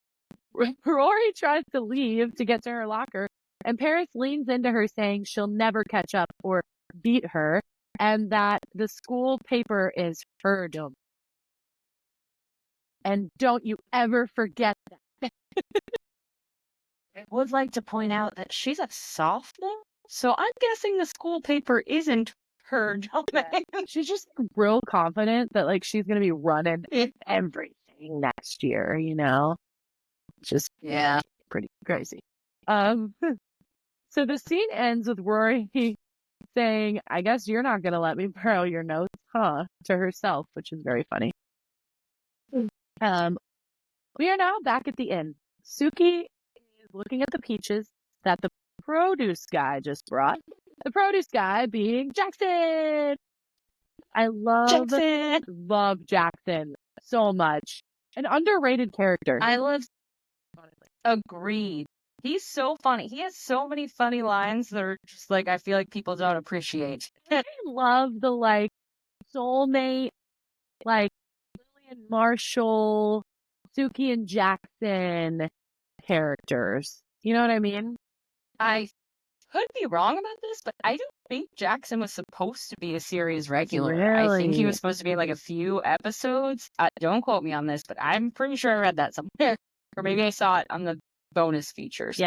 S1: Rory tries to leave to get to her locker, and Paris leans into her saying she'll never catch up or beat her, and that the school paper is her domain. And don't you ever forget that.
S2: I would like to point out that she's a sophomore, so I'm guessing the school paper isn't her domain.
S1: She's just real confident that like she's gonna be running everything next year, you know? Just pretty crazy. So the scene ends with Rory saying, I guess you're not gonna let me borrow your notes, huh? To herself, which is very funny. We are now back at the inn. Suki is looking at the peaches that the produce guy just brought. The produce guy being Jackson. I love Jackson so much. An underrated character.
S2: I love. Agreed. He's so funny. He has so many funny lines that are just like I feel like people don't appreciate.
S1: I love the like soulmate, like Lily and Marshall, Suki and Jackson characters. You know what I mean?
S2: I could be wrong about this, but I don't think Jackson was supposed to be a series regular.
S1: Really?
S2: I think he was supposed to be like a few episodes. Don't quote me on this, but I'm pretty sure I read that somewhere. Or maybe I saw it on the bonus features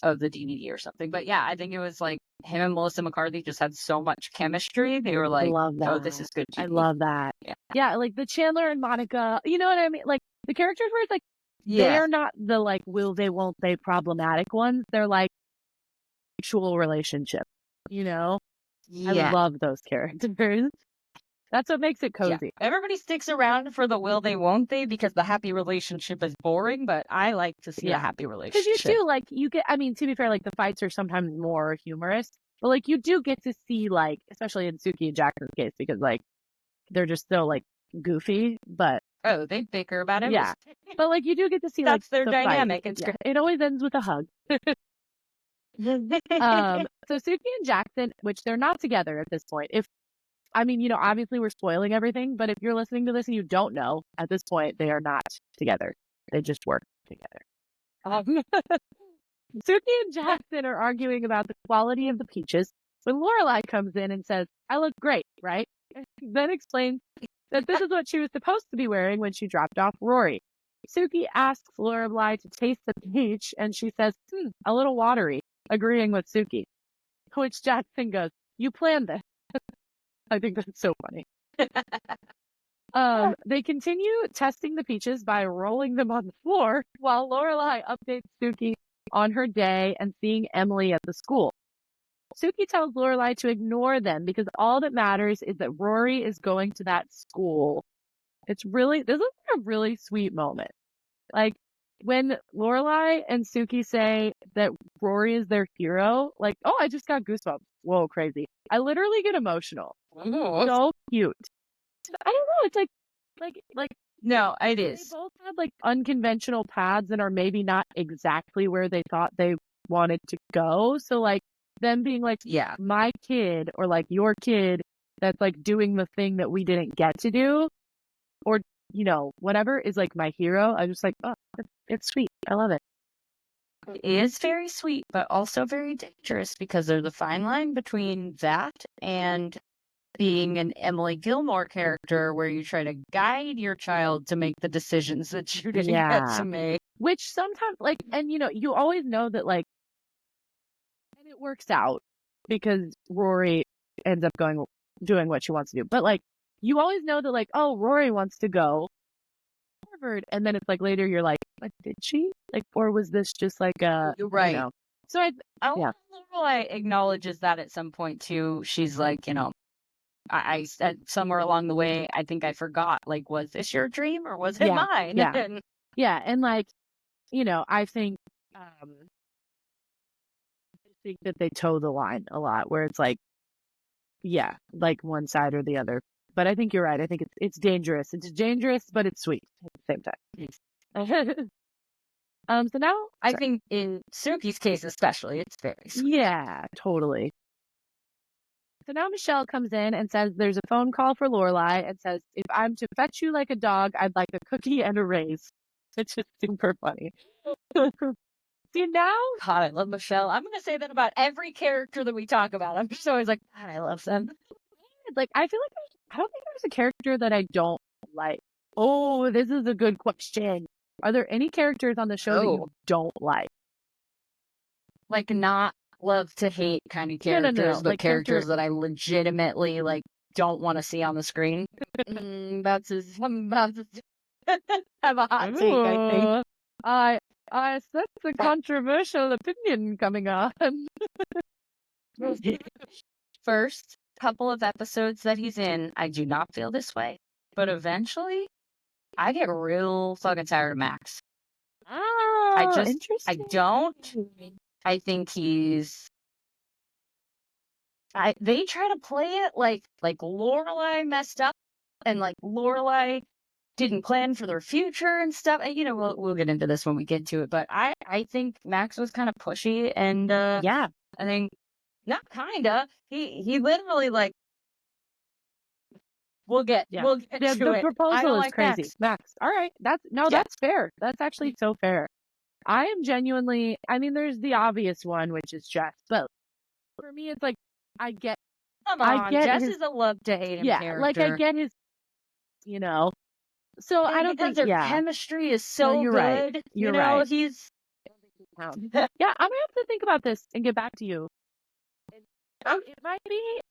S2: of the DVD or something. But yeah, I think it was like him and Melissa McCarthy just had so much chemistry. They were like, oh, this is good TV.
S1: I love that. Yeah, like the Chandler and Monica, you know what I mean? Like the characters where it's like, they're not the like will they, won't they problematic ones. They're like actual relationship, you know? I love those characters. That's what makes it cozy.
S2: Yeah. Everybody sticks around for the will they, won't they, because the happy relationship is boring, but I like to see a happy relationship.
S1: Because you do, like, you get, I mean, to be fair, like, the fights are sometimes more humorous, but, like, you do get to see, like, especially in Suki and Jackson's case, because, like, they're just so, like, goofy, but...
S2: Oh, they bicker about it?
S1: Yeah. But, like, you do get to see,
S2: that's
S1: like,
S2: their dynamic. It's great.
S1: It always ends with a hug. So Suki and Jackson, which they're not together at this point. I mean, you know, obviously we're spoiling everything, but if you're listening to this and you don't know, at this point, they are not together. They just work together. Suki and Jackson are arguing about the quality of the peaches when Lorelai comes in and says, I look great, right? Then explains that this is what she was supposed to be wearing when she dropped off Rory. Suki asks Lorelai to taste the peach, and she says, a little watery, agreeing with Suki. Which Jackson goes, you planned this. I think that's so funny. They continue testing the peaches by rolling them on the floor while Lorelai updates Suki on her day and seeing Emily at the school. Suki tells Lorelai to ignore them because all that matters is that Rory is going to that school. This is a really sweet moment. Like, when Lorelai and Suki say that Rory is their hero, like, oh, I just got goosebumps. Whoa, crazy. I literally get emotional. So cute. I don't know. It's like.
S2: No, it is.
S1: They both have like unconventional paths and are maybe not exactly where they thought they wanted to go. So like them being like, my kid or like your kid that's like doing the thing that we didn't get to do, or you know whatever is like my hero. I'm just like, oh, it's sweet. I love it.
S2: It is very sweet, but also very dangerous because there's a fine line between that and being an Emily Gilmore character where you try to guide your child to make the decisions that you didn't get to make.
S1: Which sometimes, like, and you know, you always know that, like, and it works out because Rory ends up doing what she wants to do. But, like, you always know that, like, oh, Rory wants to go Harvard. And then it's like later you're like, but did she? Like, or was this just like a,
S2: You're right.
S1: You know, So
S2: yeah. Lorelai acknowledges that at some point too. She's like, I said somewhere along the way, I think I forgot, like, was this your dream or was it mine?
S1: Yeah. Yeah. And like, I think that they toe the line a lot where it's like, yeah, like one side or the other. But I think you're right. I think it's dangerous. It's dangerous, but it's sweet at the same time. So now
S2: I think in Suki's case especially, it's very sweet.
S1: Yeah, totally. So now Michelle comes in and says there's a phone call for Lorelai and says, if I'm to fetch you like a dog, I'd like a cookie and a raise. It's just super funny. See, now?
S2: God, I love Michelle. I'm going to say that about every character that we talk about. I'm just always like, God, I love them.
S1: Like, I feel like I don't think there's a character that I don't like. Oh, this is a good question. Are there any characters on the show that you don't like?
S2: Like, not love to hate kind of characters,
S1: no.
S2: but like characters that I legitimately, like, don't want to see on the screen. I'm about to have a hot take, I think.
S1: I sense a controversial opinion coming on.
S2: First couple of episodes that he's in, I do not feel this way. But eventually, I get real fucking tired of Max.
S1: Interesting.
S2: I don't. I think they try to play it like Lorelai messed up and like Lorelai didn't plan for their future and stuff. And, we'll get into this when we get to it. But I think Max was kind of pushy and
S1: yeah,
S2: I think not kinda. He literally like. We'll get to it.
S1: The proposal is crazy.
S2: Max.
S1: All right, that's fair. That's actually so fair. I am genuinely. I mean, there's the obvious one, which is Jess, but for me, it's like I get.
S2: Come on, Jess is a love to hate him character.
S1: Like I get his. So I don't think
S2: their chemistry is so
S1: you're
S2: good.
S1: Right. You're right.
S2: He's.
S1: Yeah, I'm gonna have to think about this and get back to you. It might be.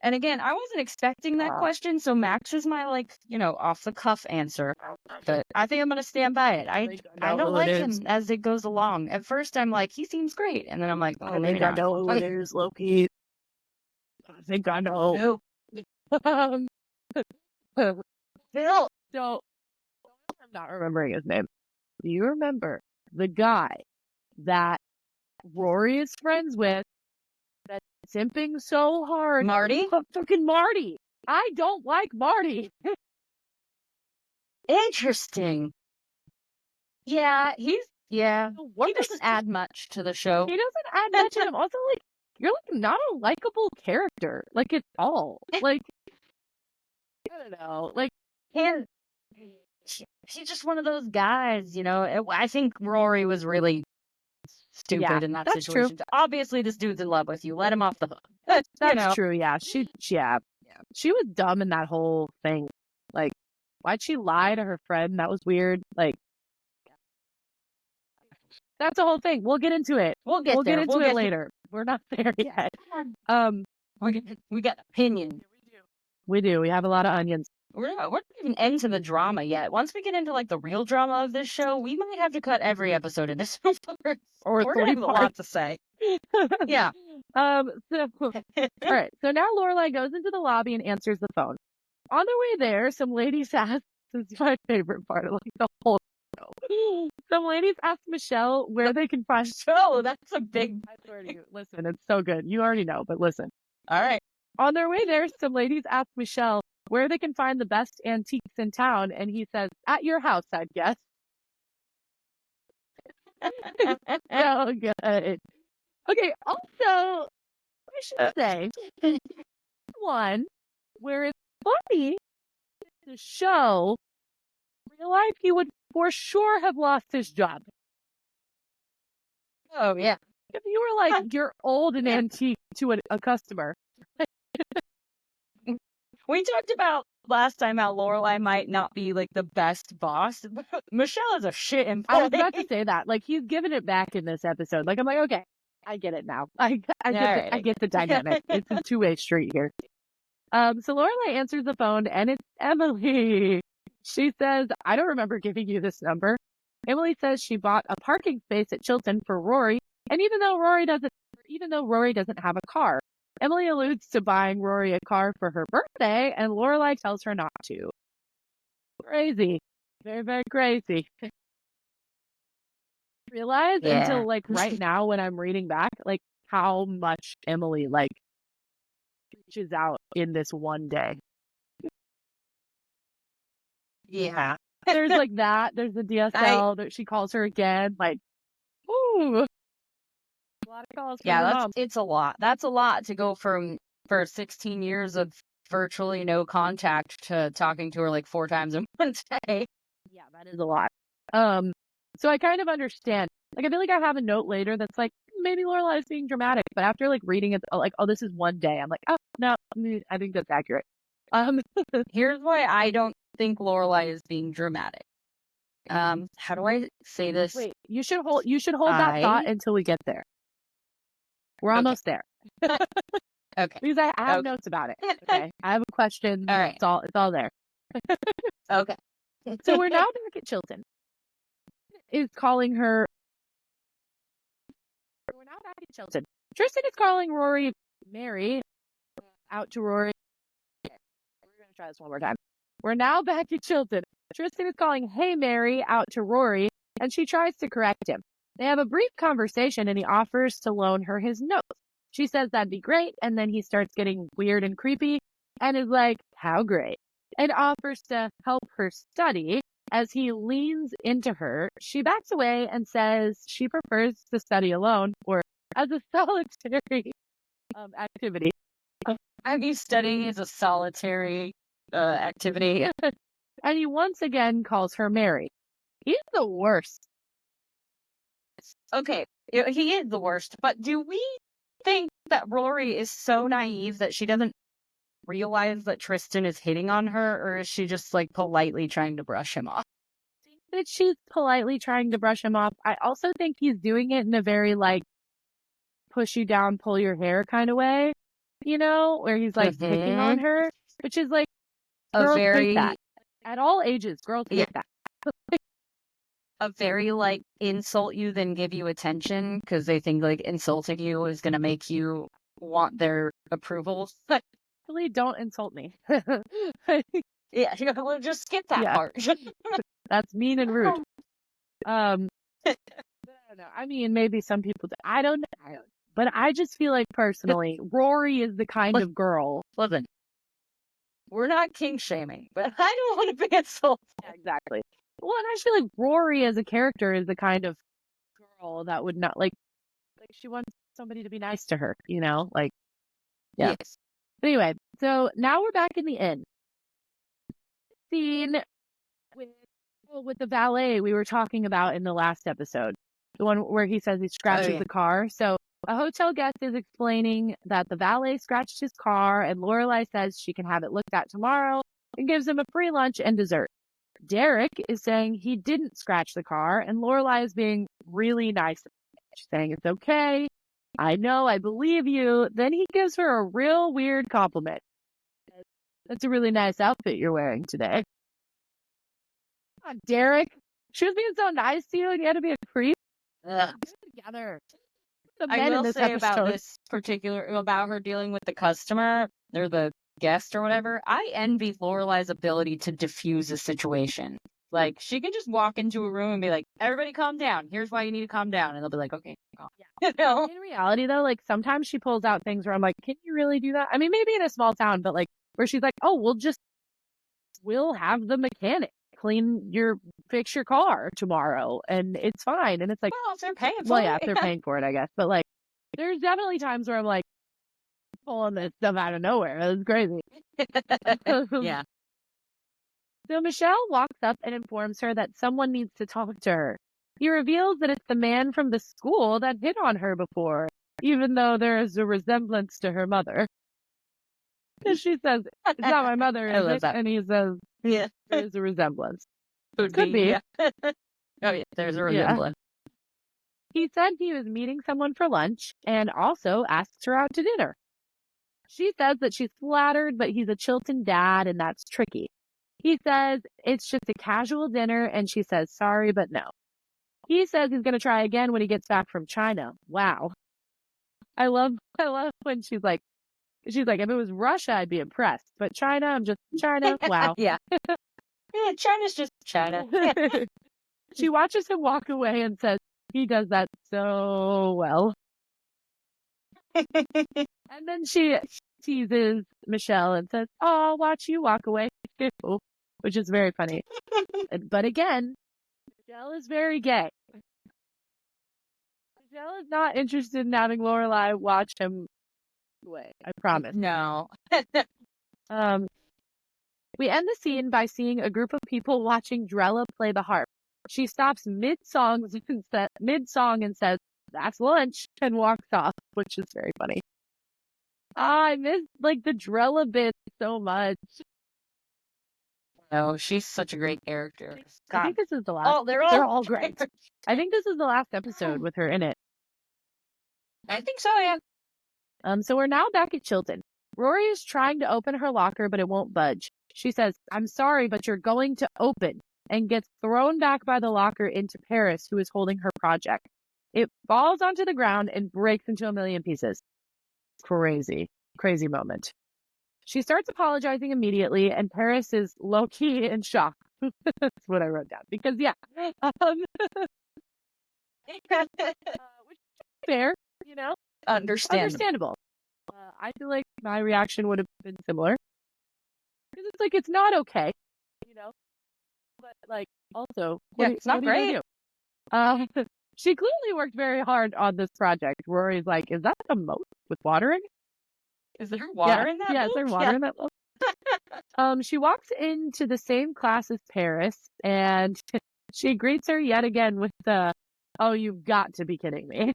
S2: And again, I wasn't expecting that question, so Max is my off the cuff answer. But I think I'm gonna stand by it. I don't like him as it goes along. At first, I'm like, he seems great, and then I'm like, oh, maybe
S1: I know who it is, Loki. I think I know.
S2: Phil.
S1: So I'm not remembering his name. Do you remember the guy that Rory is friends with? That's simping so hard.
S2: Marty?
S1: Fucking Marty. I don't like Marty.
S2: Interesting. Yeah, he doesn't add much to the show.
S1: He doesn't add much to him. Also, like, you're like not a likable character, like at all. Like, I don't know. Like,
S2: he's just one of those guys, I think Rory was really stupid in that situation.
S1: True.
S2: Obviously, this dude's in love with you. Let him off the hook.
S1: That's true. Yeah, she was dumb in that whole thing. Like, why'd she lie to her friend? That was weird. Like, that's the whole thing. We'll get into it.
S2: We'll get into
S1: it later. We're not there yet.
S2: We got opinion.
S1: We do. We have a lot of onions.
S2: We're not even into the drama yet. Once we get into like the real drama of this show, we might have to cut every episode into some parts.
S1: Or
S2: we're gonna have a lot to say. Yeah.
S1: All right. So now Lorelai goes into the lobby and answers the phone. On their way there, some ladies ask. This is my favorite part of like the whole show. Some ladies ask Michelle where they can find.
S2: Oh, that's a big.
S1: I swear to you. Listen, it's so good. You already know, but listen.
S2: All right.
S1: On their way there, some ladies ask Michelle where they can find the best antiques in town, and he says, "At your house, I guess." So good. Okay, also, I should say, one where it's funny to show real life, he would for sure have lost his job.
S2: Oh, yeah.
S1: If you were like, you're old and antique to a customer.
S2: We talked about last time how Lorelai might not be like the best boss. Michelle is a shit employee.
S1: I was about to say that. Like, he's given it back in this episode. Like, I'm like, okay, I get it now. I get the dynamic. It's a two-way street here. So Lorelai answers the phone, and it's Emily. She says, "I don't remember giving you this number." Emily says she bought a parking space at Chilton for Rory, and even though Rory doesn't have a car, Emily alludes to buying Rory a car for her birthday, and Lorelai tells her not to. Crazy. Very, very crazy. Realize until like right now when I'm reading back, like how much Emily like reaches out in this one day.
S2: Yeah.
S1: There's like that. There's the DSL that she calls her again. Like, ooh. A lot of calls from her mom.
S2: It's a lot. That's a lot to go for 16 years of virtually no contact to talking to her like 4 times in one day.
S1: Yeah, that is a lot. So I kind of understand. Like, I feel like I have a note later that's like, maybe Lorelai is being dramatic, but after like reading it, like, oh, this is one day. I'm like, oh no, I think that's accurate.
S2: Here's why I don't think Lorelai is being dramatic. How do I say this?
S1: Wait, you should hold that thought until we get there. We're almost there.
S2: Okay.
S1: Because I have notes about it. Okay. I have a question. All right. It's all there.
S2: Okay.
S1: So we're now back at Chilton. Is calling her. We're now back at Chilton. Tristan is calling Rory Mary out to Rory. We're going to try this one more time. We're now back at Chilton. Tristan is calling Hey Mary out to Rory, and she tries to correct him. They have a brief conversation, and he offers to loan her his notes. She says that'd be great, and then he starts getting weird and creepy, and is like, how great, and offers to help her study. As he leans into her, she backs away and says she prefers to study alone or as a solitary activity.
S2: I view studying as a solitary activity.
S1: And he once again calls her Mary. He's the worst.
S2: Okay, he is the worst, but do we think that Rory is so naive that she doesn't realize that Tristan is hitting on her, or is she just like politely trying to brush him off?
S1: I think that she's politely trying to brush him off. I also think he's doing it in a very like push you down, pull your hair kind of way, you know, where he's like picking on her, which is like girls hate that. At all ages, girls hate that.
S2: A very like insult you then give you attention because they think like insulting you is gonna make you want their approval.
S1: Really, don't insult me.
S2: Yeah, we'll just skip that part.
S1: That's mean and rude. I don't know. I mean, maybe some people. I don't know. But I just feel like personally, Rory is the kind of girl.
S2: Listen, we're not kink shaming, but I don't want to be insulted.
S1: Yeah, exactly. Well, and I feel like Rory as a character is the kind of girl that would not like she wants somebody to be nice to her, you know? Like, yeah. Yes. Anyway, so now we're back in the inn. Scene with the valet we were talking about in the last episode. The one where he says he scratches the car. So a hotel guest is explaining that the valet scratched his car, and Lorelai says she can have it looked at tomorrow and gives him a free lunch and dessert. Derek is saying he didn't scratch the car, and Lorelai is being really nice. She's saying it's okay. I know, I believe you. Then he gives her a real weird compliment. That's a really nice outfit you're wearing today. Oh, Derek, she was being so nice to you, and you had to be a creep. Together.
S2: I will say about this particular, about her dealing with the customer or the guest or whatever, I envy Lorelai's ability to diffuse a situation. Like, she can just walk into a room and be like, everybody calm down. Here's why you need to calm down. And they'll be like, okay, calm.
S1: Yeah. You know? In reality, though, like, sometimes she pulls out things where I'm like, can you really do that? I mean, maybe in a small town, but like, where she's like, oh, we'll have the mechanic fix your car tomorrow, and it's fine. And it's like,
S2: well, if they're paying for it.
S1: Well, yeah, if they're paying for it, I guess. But like, there's definitely times where I'm like, pulling this stuff out of nowhere. That's crazy.
S2: Yeah.
S1: So Michelle walks up and informs her that someone needs to talk to her. He reveals that it's the man from the school that hit on her before, even though there is a resemblance to her mother. She says, it's not my mother, is it? And he says, yeah, there's a resemblance. Could be.
S2: Yeah. Oh, yeah, there's a resemblance.
S1: Yeah. He said he was meeting someone for lunch and also asks her out to dinner. She says that she's flattered, but he's a Chilton dad, and that's tricky. He says it's just a casual dinner, and she says sorry, but no. He says he's going to try again when he gets back from China. Wow. I love when she's like, if it was Russia, I'd be impressed. But China, I'm just China. Wow.
S2: Yeah. Yeah, China's just China.
S1: She watches him walk away and says, he does that so well. And then she teases Michelle and says, oh, I'll watch you walk away. Which is very funny. But again, Michelle is very gay. Michelle is not interested in having Lorelai watch him away. I promise.
S2: No.
S1: We end the scene by seeing a group of people watching Drella play the harp. She stops mid-song and says, that's lunch, and walks off, which is very funny. I miss the Drella bit so much.
S2: No, she's such a great character.
S1: I think this is the last.
S2: Oh, they're
S1: all great. I think this is the last episode with her in it.
S2: I think so, yeah.
S1: So we're now back at Chilton. Rory is trying to open her locker, but it won't budge. She says, I'm sorry, but you're going to open, and gets thrown back by the locker into Paris, who is holding her project. It falls onto the ground and breaks into a million pieces. Crazy moment. She starts apologizing immediately, and Paris is low-key in shock. That's what I wrote down. Because, yeah. Which is fair, Understandable. I feel like my reaction would have been similar. Because it's not okay, But, also,
S2: it's not great.
S1: She clearly worked very hard on this project. Rory's like, is that a moat with water in it?
S2: Is there water in that?
S1: Yeah, is there water in that moat? She walks into the same class as Paris, and she greets her yet again with the, oh, you've got to be kidding me.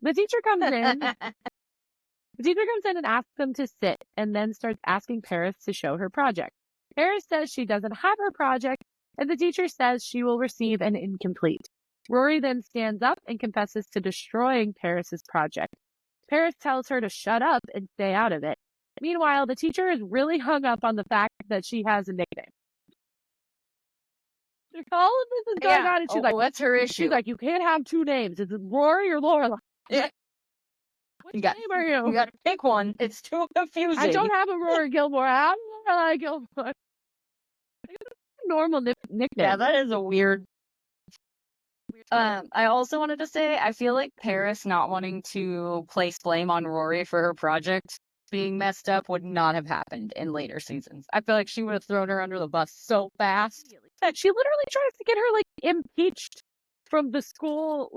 S1: The teacher comes in. The teacher comes in and asks them to sit, and then starts asking Paris to show her project. Paris says she doesn't have her project, and the teacher says she will receive an incomplete. Rory then stands up and confesses to destroying Paris's project. Paris tells her to shut up and stay out of it. Meanwhile, the teacher is really hung up on the fact that she has a nickname. All of this is going on, and she's like,
S2: what's her issue?
S1: She's like, you can't have two names. Is it Rory or Lorelai?
S2: Yeah.
S1: Which name are you?
S2: You gotta pick one. It's too confusing.
S1: I don't have a Rory Gilmore. I have a Lorelai Gilmore. Normal nickname.
S2: Yeah, that is a weird. I also wanted to say, I feel like Paris not wanting to place blame on Rory for her project being messed up would not have happened in later seasons. I feel like she would have thrown her under the bus so fast.
S1: She literally tries to get her impeached from the school,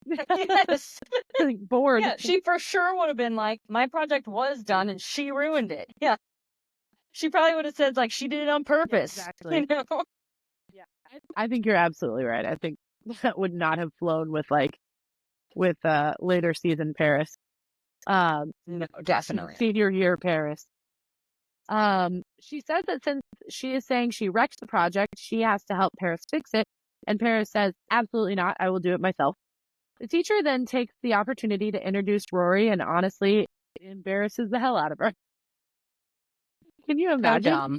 S2: yes.
S1: board.
S2: Yeah, she for sure would have been like, my project was done and she ruined it. Yeah. She probably would have said she did it on purpose.
S1: Yeah, exactly. Yeah. I think you're absolutely right. I think that would not have flown with later season Paris.
S2: No, definitely.
S1: Senior year Paris. She says that since she is saying she wrecked the project, she has to help Paris fix it. And Paris says, absolutely not. I will do it myself. The teacher then takes the opportunity to introduce Rory, and honestly, it embarrasses the hell out of her. Can you imagine?
S2: Dumb.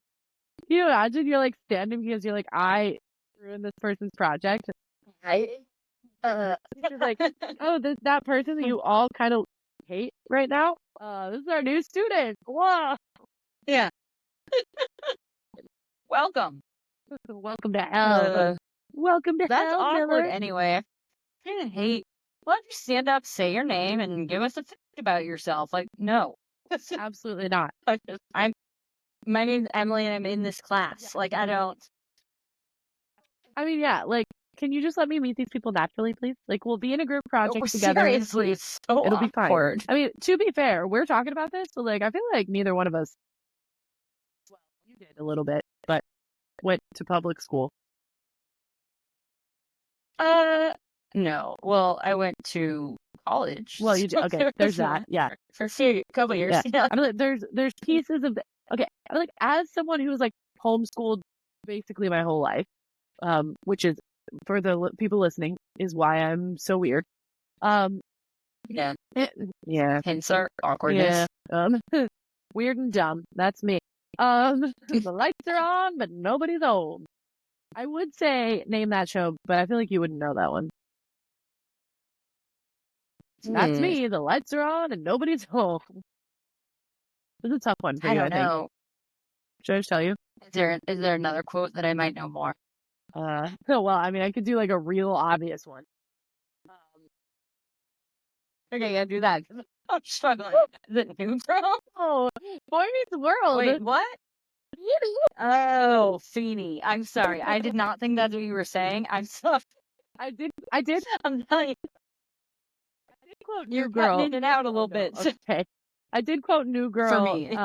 S1: Can you imagine you're standing because you're I ruined this person's project? She's like, oh, that person that you all kind of hate right now? This is our new student. Wow.
S2: Yeah. Welcome.
S1: Welcome to hell. Welcome to
S2: that's
S1: hell.
S2: That's awkward
S1: Miller.
S2: anyway. I kind of hate. Why don't you stand up, say your name, and give us a fact about yourself? No.
S1: Absolutely not.
S2: My name's Emily, and I'm in this class. I don't.
S1: I mean, yeah. Can you just let me meet these people naturally, please? We'll be in a group project together.
S2: Seriously, it's so
S1: it'll be
S2: awkward.
S1: Fine. I mean, to be fair, we're talking about this, but I feel like neither one of us. Well, you did a little bit, but went to public school.
S2: No. Well, I went to college.
S1: Well, you did. Okay, there's that. Yeah,
S2: for a couple years. Yeah.
S1: I mean, there's pieces of the. Okay, I mean, as someone who was homeschooled basically my whole life, which is for the people listening is why I'm so weird.
S2: Yeah.
S1: Yeah.
S2: Hence our awkwardness.
S1: Yeah. Weird and dumb. That's me. The lights are on, but nobody's home. I would say name that show, but I feel like you wouldn't know that one. That's me. The lights are on and nobody's home. This is a tough one for you, I think.
S2: Know.
S1: Should I just tell you?
S2: Is there another quote that I might know more?
S1: Well, I mean, I could do like a real obvious one.
S2: Okay, yeah, do that. I'm struggling. Is it New Girl?
S1: Oh, Boy Meets World.
S2: Wait, what? Oh, Feeny. I'm sorry. I did not think that's what you were saying. I'm sorry.
S1: I did.
S2: I'm telling you.
S1: I did quote
S2: You're
S1: New Girl.
S2: cutting in and out a little bit.
S1: Okay. I did quote New Girl
S2: For me.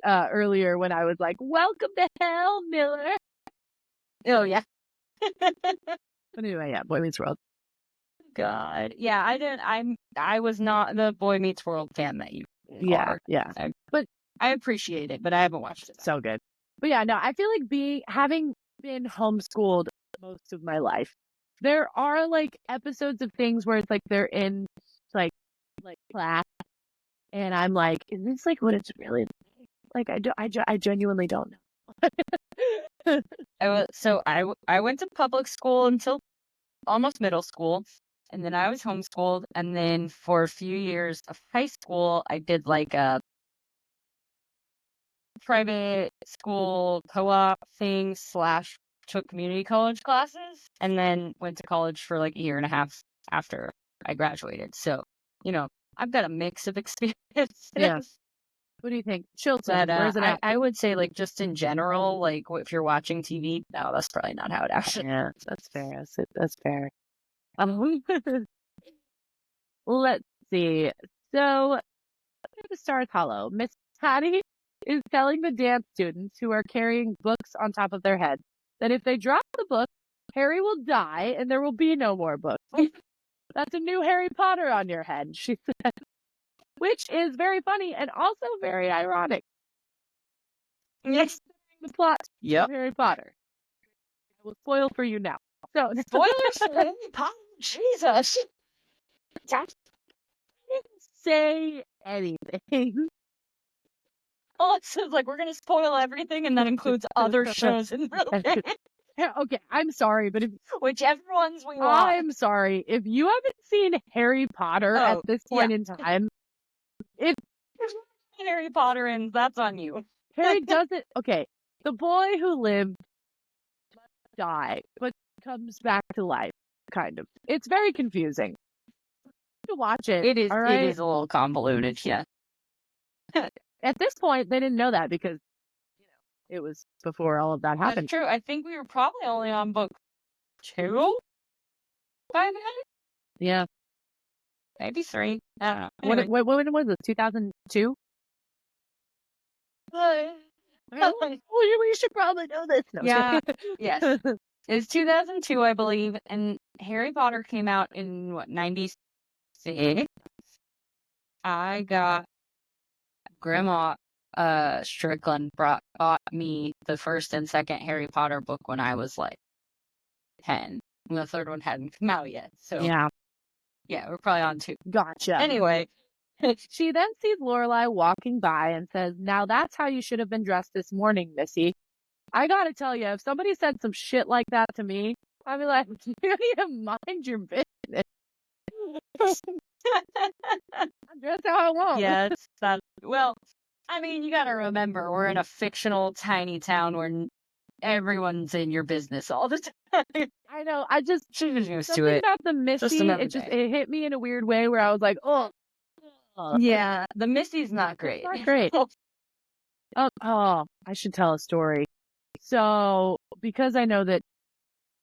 S1: Earlier when I was like, "Welcome to hell, Miller."
S2: Oh yeah.
S1: But anyway, yeah, Boy Meets World.
S2: God. Yeah, I was not the Boy Meets World fan that you are.
S1: Yeah.
S2: But I appreciate it, but I haven't watched it.
S1: So good. But yeah, no, I feel like having been homeschooled most of my life, there are like episodes of things where it's like they're in like class, and I'm like, is this like what it's really like? I genuinely don't know.
S2: I went to public school until almost middle school, and then I was homeschooled, and then for a few years of high school, I did like a private school co-op thing / took community college classes, and then went to college for like a year and a half after I graduated. So, I've got a mix of experience.
S1: Yeah. What do you think? Chilton, where's it at?
S2: I would say, like, just in general, like, if you're watching TV, no, that's probably not how it actually is.
S1: Yeah, that's fair. That's fair. Let's see. So, the Stars Hollow. Miss Hattie is telling the dance students who are carrying books on top of their head that if they drop the book, Harry will die and there will be no more books. That's a new Harry Potter on your head, she said. Which is very funny and also very ironic.
S2: Yes.
S1: The plot
S2: of
S1: Harry Potter. I will spoil for you now. So
S2: spoilers for Harry Potter. Jesus.
S1: I didn't say anything.
S2: Oh, it says like we're gonna spoil everything, and that includes other shows in the
S1: Yeah, okay, I'm sorry, but
S2: whichever ones we want.
S1: I'm sorry if you haven't seen Harry Potter at this point in time. If
S2: Harry Potter ends, that's on you.
S1: Harry doesn't. Okay, the boy who lived must die, but comes back to life. Kind of. It's very confusing. To watch it.
S2: It is.
S1: All right?
S2: It is a little convoluted. Yeah.
S1: At this point, they didn't know that because it was before all of that happened.
S2: That's true. I think we were probably only on book 2 by then.
S1: Yeah.
S2: Maybe 3. I don't know.
S1: Anyway. When was it? 2002? We should probably know this. No,
S2: yeah. Yes. It's 2002, I believe, and Harry Potter came out in, 96? I got Grandma Strickland bought me the first and second Harry Potter book when I was like 10. And the third one hadn't come out yet. So yeah, we're probably on 2.
S1: Gotcha.
S2: Anyway.
S1: She then sees Lorelai walking by and says, "Now that's how you should have been dressed this morning, Missy." I gotta tell you, if somebody said some shit like that to me, I'd be like, "You need to mind your business." That's how I want.
S2: Yes. Well, I mean, you gotta remember, we're in a fictional tiny town where everyone's in your business all the time.
S1: I know. I just
S2: she was used to
S1: something
S2: it.
S1: about the Missy. It hit me in a weird way where I was like, oh.
S2: Yeah, the Missy's not great.
S1: Not great. Oh, I should tell a story. So, because I know that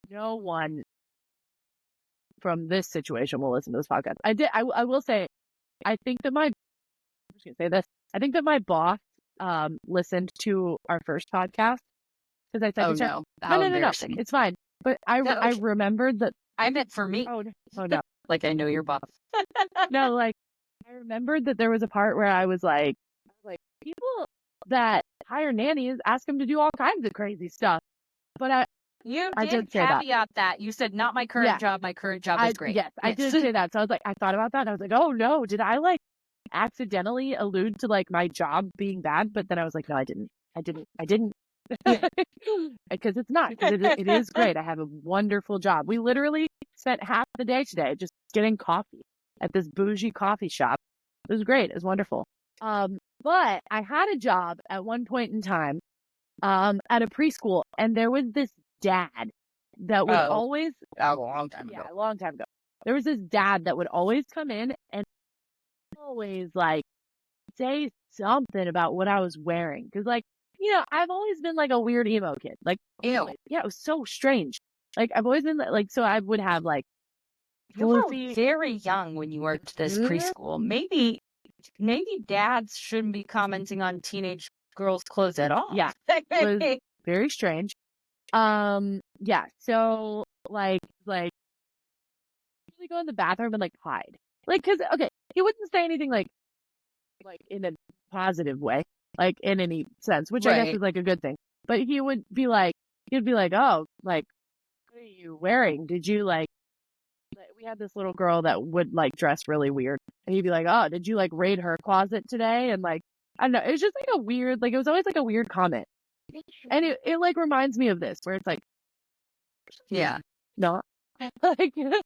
S1: no one from this situation will listen to this podcast, I will say, I think that I'm just gonna say this. I think that my boss listened to our first podcast because I said,
S2: no,
S1: no, it's fine. But I remembered that
S2: I meant for me.
S1: Oh no,
S2: like I know your boss.
S1: No, like I remembered that there was a part where I was like, people that hire nannies ask them to do all kinds of crazy stuff. But I did
S2: caveat that. You said not my current job. My current job is great.
S1: Yes, I did say that. So I was like, I thought about that and I was like, oh no, did I like accidentally allude to like my job being bad? But then I was like, no, I didn't. Because it's not. Because it is great. I have a wonderful job. We literally spent half the day today just getting coffee at this bougie coffee shop. It was great. It was wonderful. But I had a job at one point in time at a preschool, and there was this dad that would always
S2: a long time ago.
S1: a long time ago. There was this dad that would always come in and always like say something about what I was wearing. Cause like, I've always been like a weird emo kid. Like,
S2: Ew.
S1: Yeah, it was so strange. Like I've always been like, so I would have like
S2: You were very young when you worked this preschool. Maybe dads shouldn't be commenting on teenage girls' clothes at all.
S1: Yeah. It was very strange. Yeah, so like really go in the bathroom and like hide. Like, cause okay, he wouldn't say anything like in a positive way, like in any sense, which I guess is like a good thing. But he'd be like, oh, like, what are you wearing? Did you like we had this little girl that would like dress really weird, and he'd be like, oh, did you like raid her closet today? And like, I don't know, it was just like a weird, like it was always like a weird comment. And it like reminds me of this, where it's like,
S2: yeah,
S1: not like, you know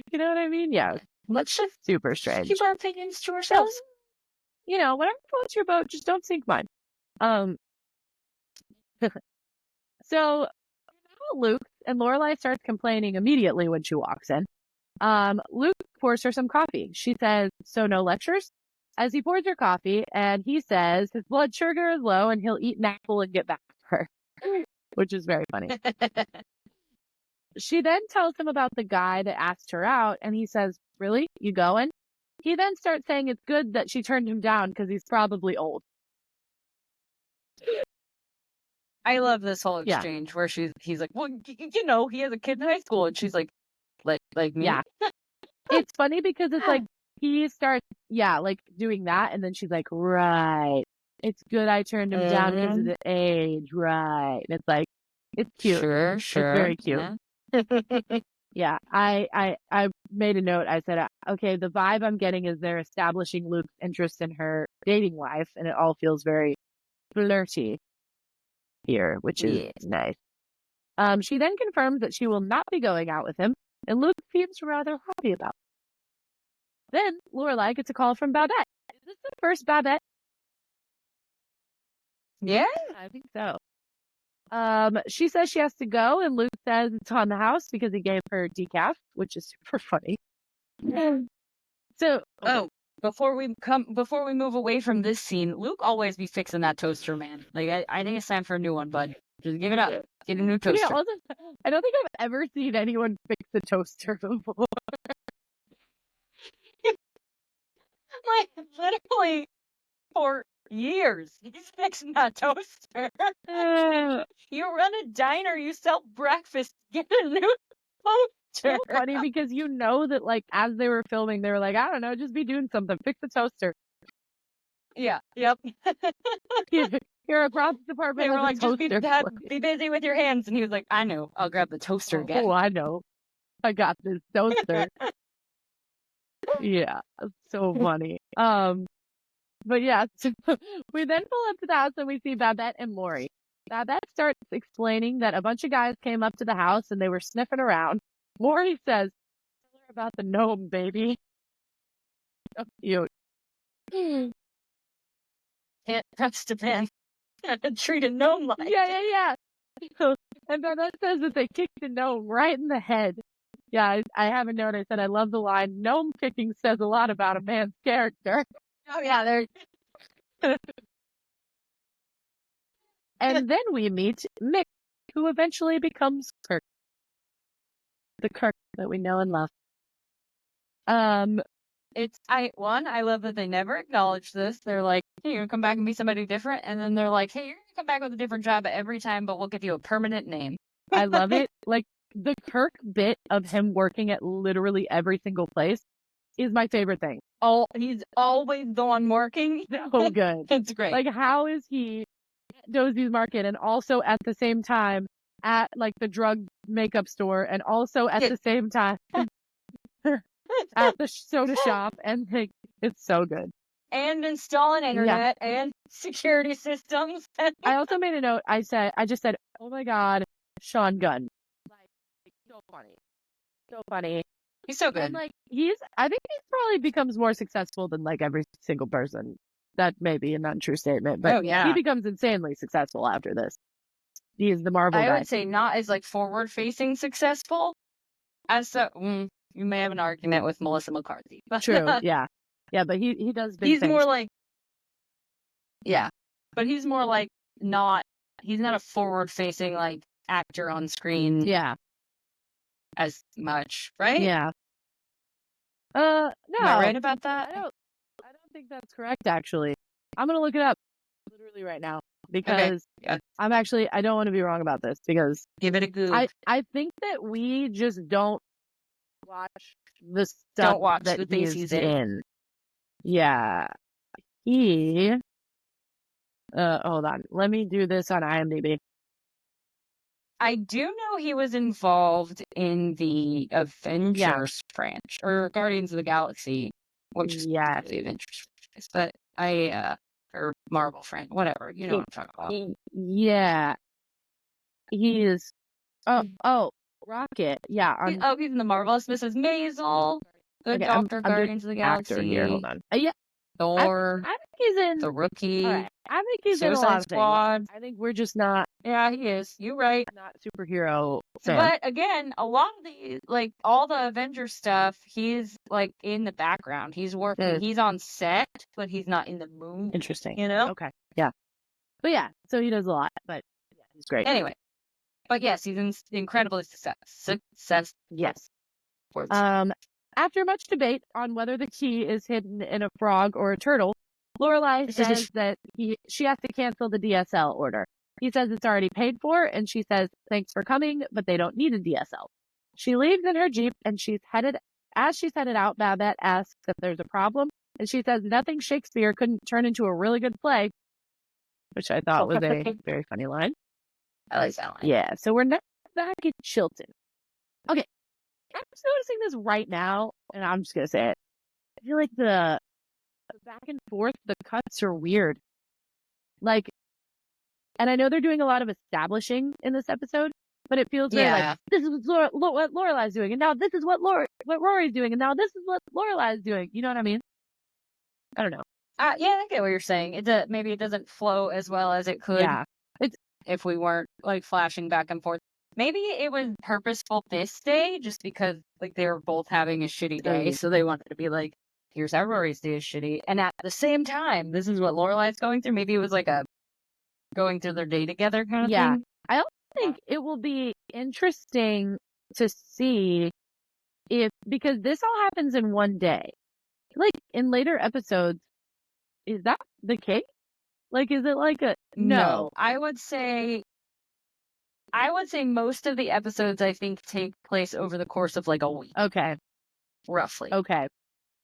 S1: what I mean? Yeah.
S2: Let's just
S1: super strange.
S2: Keep our opinions to ourselves.
S1: Whatever floats your boat, just don't sink mine. So Luke and Lorelai starts complaining immediately when she walks in. Luke pours her some coffee. She says, so no lectures? As he pours her coffee, and he says his blood sugar is low and he'll eat an apple and get back to her, which is very funny. She then tells him about the guy that asked her out, and he says, really? You going? He then starts saying it's good that she turned him down because he's probably old.
S2: I love this whole exchange where he's like, well, he has a kid in high school, and she's like me.
S1: Yeah. It's funny because it's like he starts, like doing that, and then she's like, right. It's good I turned him down because of the age, right? And it's like, it's cute.
S2: Sure.
S1: It's very cute. Yeah. I made a note. I said, okay, the vibe I'm getting is they're establishing Luke's interest in her dating life, and it all feels very flirty here, which is nice. She then confirms that she will not be going out with him, and Luke seems rather happy about it. Then Lorelai gets a call from Babette. Is this the first Babette?
S2: Yeah,
S1: I think so. She says she has to go, and Luke says it's on the house because he gave her decaf, which is super funny. So,
S2: before we move away from this scene, Luke always be fixing that toaster, man. Like I think it's time for a new one, bud. Just give it up. Get a new toaster.
S1: Yeah, also, I don't think I've ever seen anyone fix a toaster before.
S2: Like literally for years, he's fixing that toaster. You run a diner, you sell breakfast, get a new toaster.
S1: So funny because that like as they were filming, they were like, I don't know, just be doing something, fix the toaster.
S2: Yeah. Yep.
S1: You're across the department.
S2: They were like, just be busy with your hands, and he was like, I know, I'll grab the toaster again.
S1: Oh, I know, I got this toaster. Yeah, so funny. But yeah, so we then pull up to the house and we see Babette and Maury. Babette starts explaining that a bunch of guys came up to the house and they were sniffing around. Maury says, tell her about the gnome, baby. So cute.
S2: Can't trust a man. Treat a gnome like.
S1: Yeah. And Babette says that they kicked the gnome right in the head. Yeah, I have a note. I said, I love the line, gnome kicking says a lot about a man's character.
S2: Oh, yeah, they're...
S1: And then we meet Mick, who eventually becomes Kirk. The Kirk that we know and love.
S2: I love that they never acknowledge this. They're like, hey, you're gonna come back and be somebody different, and then they're like, hey, you're gonna come back with a different job every time, but we'll give you a permanent name.
S1: I love it. Like, the Kirk bit of him working at literally every single place is my favorite thing.
S2: He's always the one working.
S1: So good.
S2: It's great.
S1: Like, how is he at Dosey's Market and also at the same time at like the drug makeup store and also at the same time at the soda shop, and like, it's so good.
S2: and installing internet and security systems.
S1: I also made a note. I just said, oh my God, Sean Gunn. Like, so funny. So funny.
S2: He's so good.
S1: And like, I think he probably becomes more successful than like every single person. That may be an untrue statement, but he becomes insanely successful after this. He is the Marvel guy.
S2: I would say not as like forward-facing successful as you may have an argument with Melissa McCarthy.
S1: True, yeah. Yeah, but he does big
S2: things.
S1: He's
S2: more like, but he's more like he's not a forward-facing like actor on screen.
S1: Yeah.
S2: As much, right?
S1: Yeah. No.
S2: Am I right about that?
S1: I don't think that's correct, actually. I'm going to look it up literally right now because I don't want to be wrong about this because
S2: give it a Google.
S1: I think that we just don't watch the stuff that he's in. Yeah. Hold on. Let me do this on IMDb.
S2: I do know he was involved in the Avengers franchise or Guardians of the Galaxy, which is the Avengers franchise, but or Marvel franchise, whatever, you know what I'm talking about.
S1: Yeah, he is. Oh, Rocket. Yeah.
S2: He's in the Marvelous Mrs. Maisel, the Doctor, Guardians of the Galaxy.
S1: Here, hold on. Yeah.
S2: Thor.
S1: I think he's in
S2: The Rookie.
S1: Right. I think he's in a lot of Squad. Things. I think we're just not.
S2: Yeah, he is. You're right.
S1: Not superhero fan.
S2: But again, a lot of the like all the Avengers stuff, he's like in the background. He's working. He's on set, but he's not in the movie.
S1: Interesting.
S2: You know?
S1: Okay. Yeah. But yeah, so he does a lot. But yeah, he's great.
S2: Anyway. But yes, he's incredibly successful.
S1: Yes. After much debate on whether the key is hidden in a frog or a turtle, Lorelai says that she has to cancel the DSL order. He says it's already paid for, and she says, thanks for coming, but they don't need a DSL. She leaves in her Jeep, and as she's headed out, Babette asks if there's a problem, and she says nothing Shakespeare couldn't turn into a really good play, which I thought was a very funny line.
S2: I like that line.
S1: Yeah, so we're now back at Chilton. Okay. I'm just noticing this right now, and I'm just going to say it. I feel like the back and forth, the cuts are weird. Like, and I know they're doing a lot of establishing in this episode, but it feels very like, this is what Lorelai's doing, and now this is what Rory's doing, and now this is what Lorelai's doing. You know what I mean? I don't know.
S2: Yeah, I get what you're saying. Maybe it doesn't flow as well as it could if we weren't like flashing back and forth. Maybe it was purposeful this day, just because like they were both having a shitty day, so they wanted to be like, "Here's how Rory's day is shitty," and at the same time, this is what Lorelai's going through. Maybe it was like a going through their day together kind of thing.
S1: I also think it will be interesting to see because this all happens in one day. Like in later episodes, is that the case? Like, is it like a no?
S2: I would say most of the episodes, I think, take place over the course of like a week.
S1: Okay.
S2: Roughly.
S1: Okay.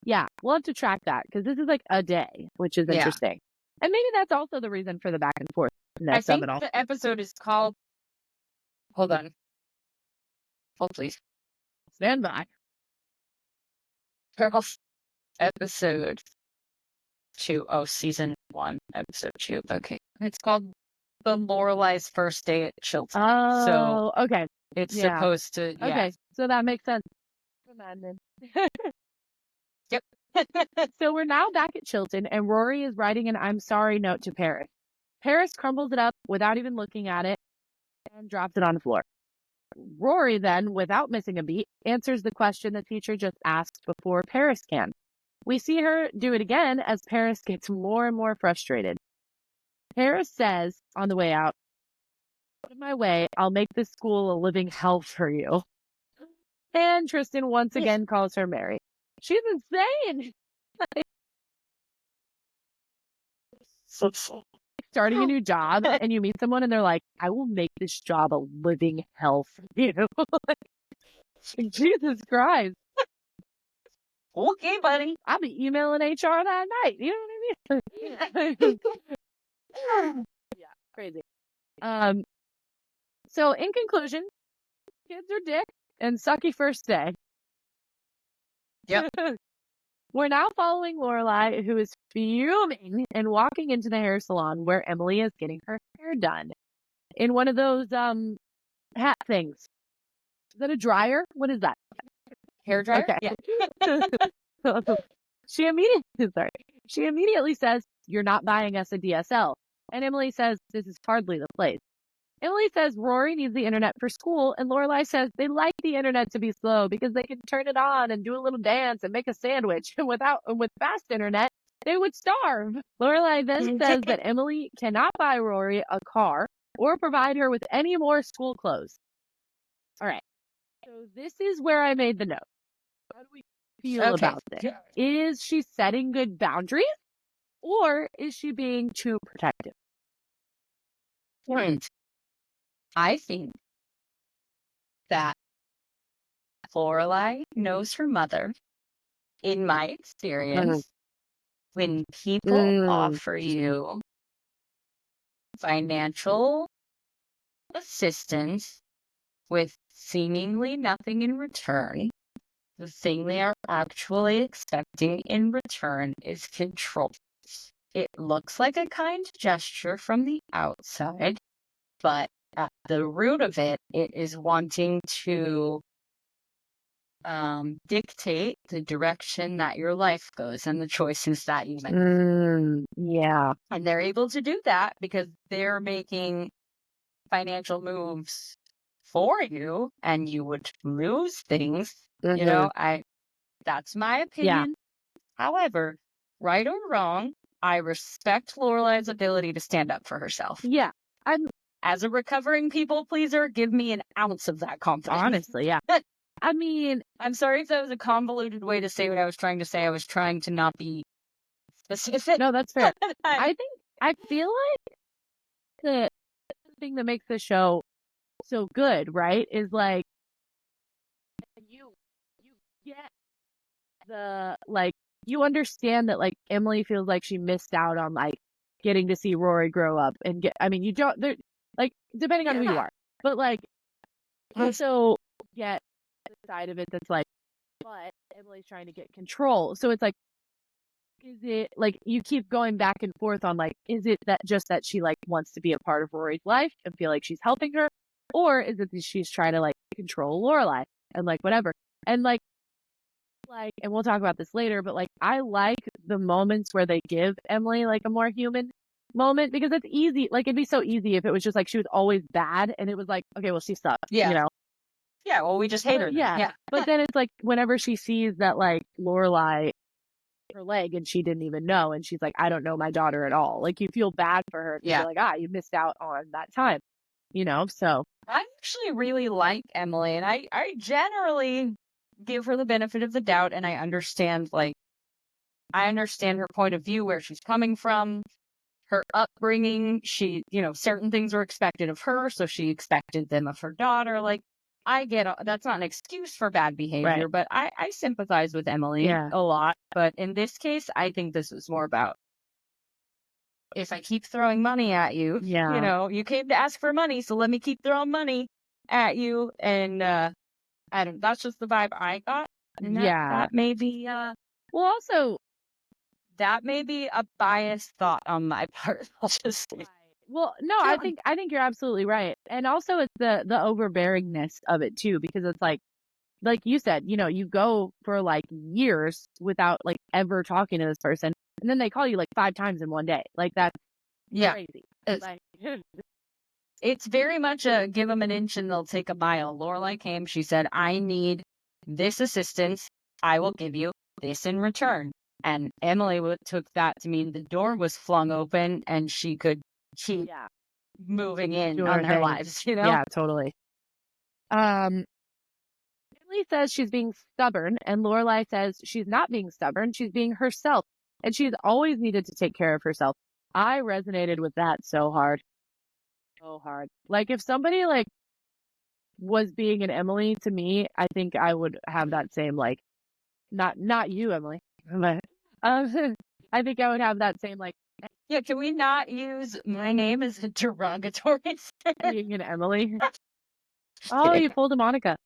S1: Yeah, we'll have to track that because this is like a day, which is interesting. And maybe that's also the reason for the back and forth.
S2: I think the episode is called... Hold on. Hold, please.
S1: Stand by.
S2: Girls, episode 2. Oh, season 1, episode 2. Okay. It's called The Lorelais First Day at Chilton.
S1: Oh, so okay.
S2: It's supposed to... Yeah.
S1: Okay, so that makes sense.
S2: Yep.
S1: So we're now back at Chilton, and Rory is writing an I'm sorry note to Paris. Paris crumbles it up without even looking at it and drops it on the floor. Rory then, without missing a beat, answers the question the teacher just asked before Paris can. We see her do it again as Paris gets more and more frustrated. Paris says on the way out, "Out of my way, I'll make this school a living hell for you." And Tristan once again calls her Mary. She's insane. Starting a new job and you meet someone and they're like, "I will make this job a living hell for you." Jesus Christ.
S2: Okay, buddy.
S1: I'll be emailing HR that night. You know what I mean? Yeah, crazy. So in conclusion, kids are dick and sucky first day.
S2: Yep.
S1: We're now following Lorelai, who is fuming and walking into the hair salon where Emily is getting her hair done in one of those hat things. Is that a dryer? What is that?
S2: Hair dryer?
S1: Okay.
S2: Yeah.
S1: She immediately says, "You're not buying us a DSL." And Emily says, "This is hardly the place." Emily says Rory needs the internet for school, and Lorelai says they like the internet to be slow because they can turn it on and do a little dance and make a sandwich. And with fast internet, they would starve. Lorelai then says that Emily cannot buy Rory a car or provide her with any more school clothes. All right. So this is where I made the note. How do we feel about this? Is she setting good boundaries, or is she being too protective?
S2: I think that Lorelai knows her mother. In my experience, when people offer you financial assistance with seemingly nothing in return, the thing they are actually expecting in return is control. It looks like a kind gesture from the outside, but at the root of it, it is wanting to dictate the direction that your life goes and the choices that you make.
S1: Yeah.
S2: And they're able to do that because they're making financial moves for you, and you would lose things. You know, that's my opinion. Yeah. However, right or wrong, I respect Lorelai's ability to stand up for herself.
S1: Yeah.
S2: As a recovering people pleaser, give me an ounce of that confidence.
S1: Honestly, yeah. I mean,
S2: I'm sorry if that was a convoluted way to say what I was trying to say. I was trying to not be specific.
S1: No, that's fair. I feel like the thing that makes the show so good, right, is like you get you understand that like Emily feels like she missed out on like getting to see Rory grow up and you don't, like, depending on who you are, but like also get the side of it that's like, but Emily's trying to get control. So it's like, is it like you keep going back and forth on like, is it that just that she like wants to be a part of Rory's life and feel like she's helping her, or is it that she's trying to like control Lorelai and like whatever? And like, and we'll talk about this later, but like I like the moments where they give Emily like a more human moment, because it's easy. Like it'd be so easy if it was just like she was always bad and it was like, okay, well she sucks, you know?
S2: Yeah, well we just hate her.
S1: Yeah. But then it's like whenever she sees that like Lorelai her leg and she didn't even know, and she's like, I don't know my daughter at all. Like you feel bad for her. Yeah. You're like, you missed out on that time, you know? So
S2: I actually really like Emily, and I generally give her the benefit of the doubt, and I understand her point of view, where she's coming from, her upbringing. She, certain things were expected of her, so she expected them of her daughter. Like, I get that's not an excuse for bad behavior, but I sympathize with Emily a lot. But in this case, I think this is more about, if I keep throwing money at you, you came to ask for money, so let me keep throwing money at you. And that's just the vibe I got. And that may be that may be a biased thought on my part. I'll just say.
S1: Well, no, I think you're absolutely right. And also it's the overbearingness of it too, because it's like you said, you go for like years without like ever talking to this person, and then they call you like 5 times in one day. Like that's crazy.
S2: It's very much a give them an inch and they'll take a mile. Lorelai came, she said, I need this assistance. I will give you this in return. And Emily took that to mean the door was flung open and she could keep moving in on their lives,
S1: Yeah, totally. Emily says she's being stubborn, and Lorelai says she's not being stubborn. She's being herself, and she's always needed to take care of herself. I resonated with that so hard. So hard. Like if somebody like was being an Emily to me, I think I would have that same like, not you, Emily, but I think I would have that same like.
S2: Yeah, can we not use my name as a derogatory term?
S1: Being an Emily. Oh, you pulled a Monica.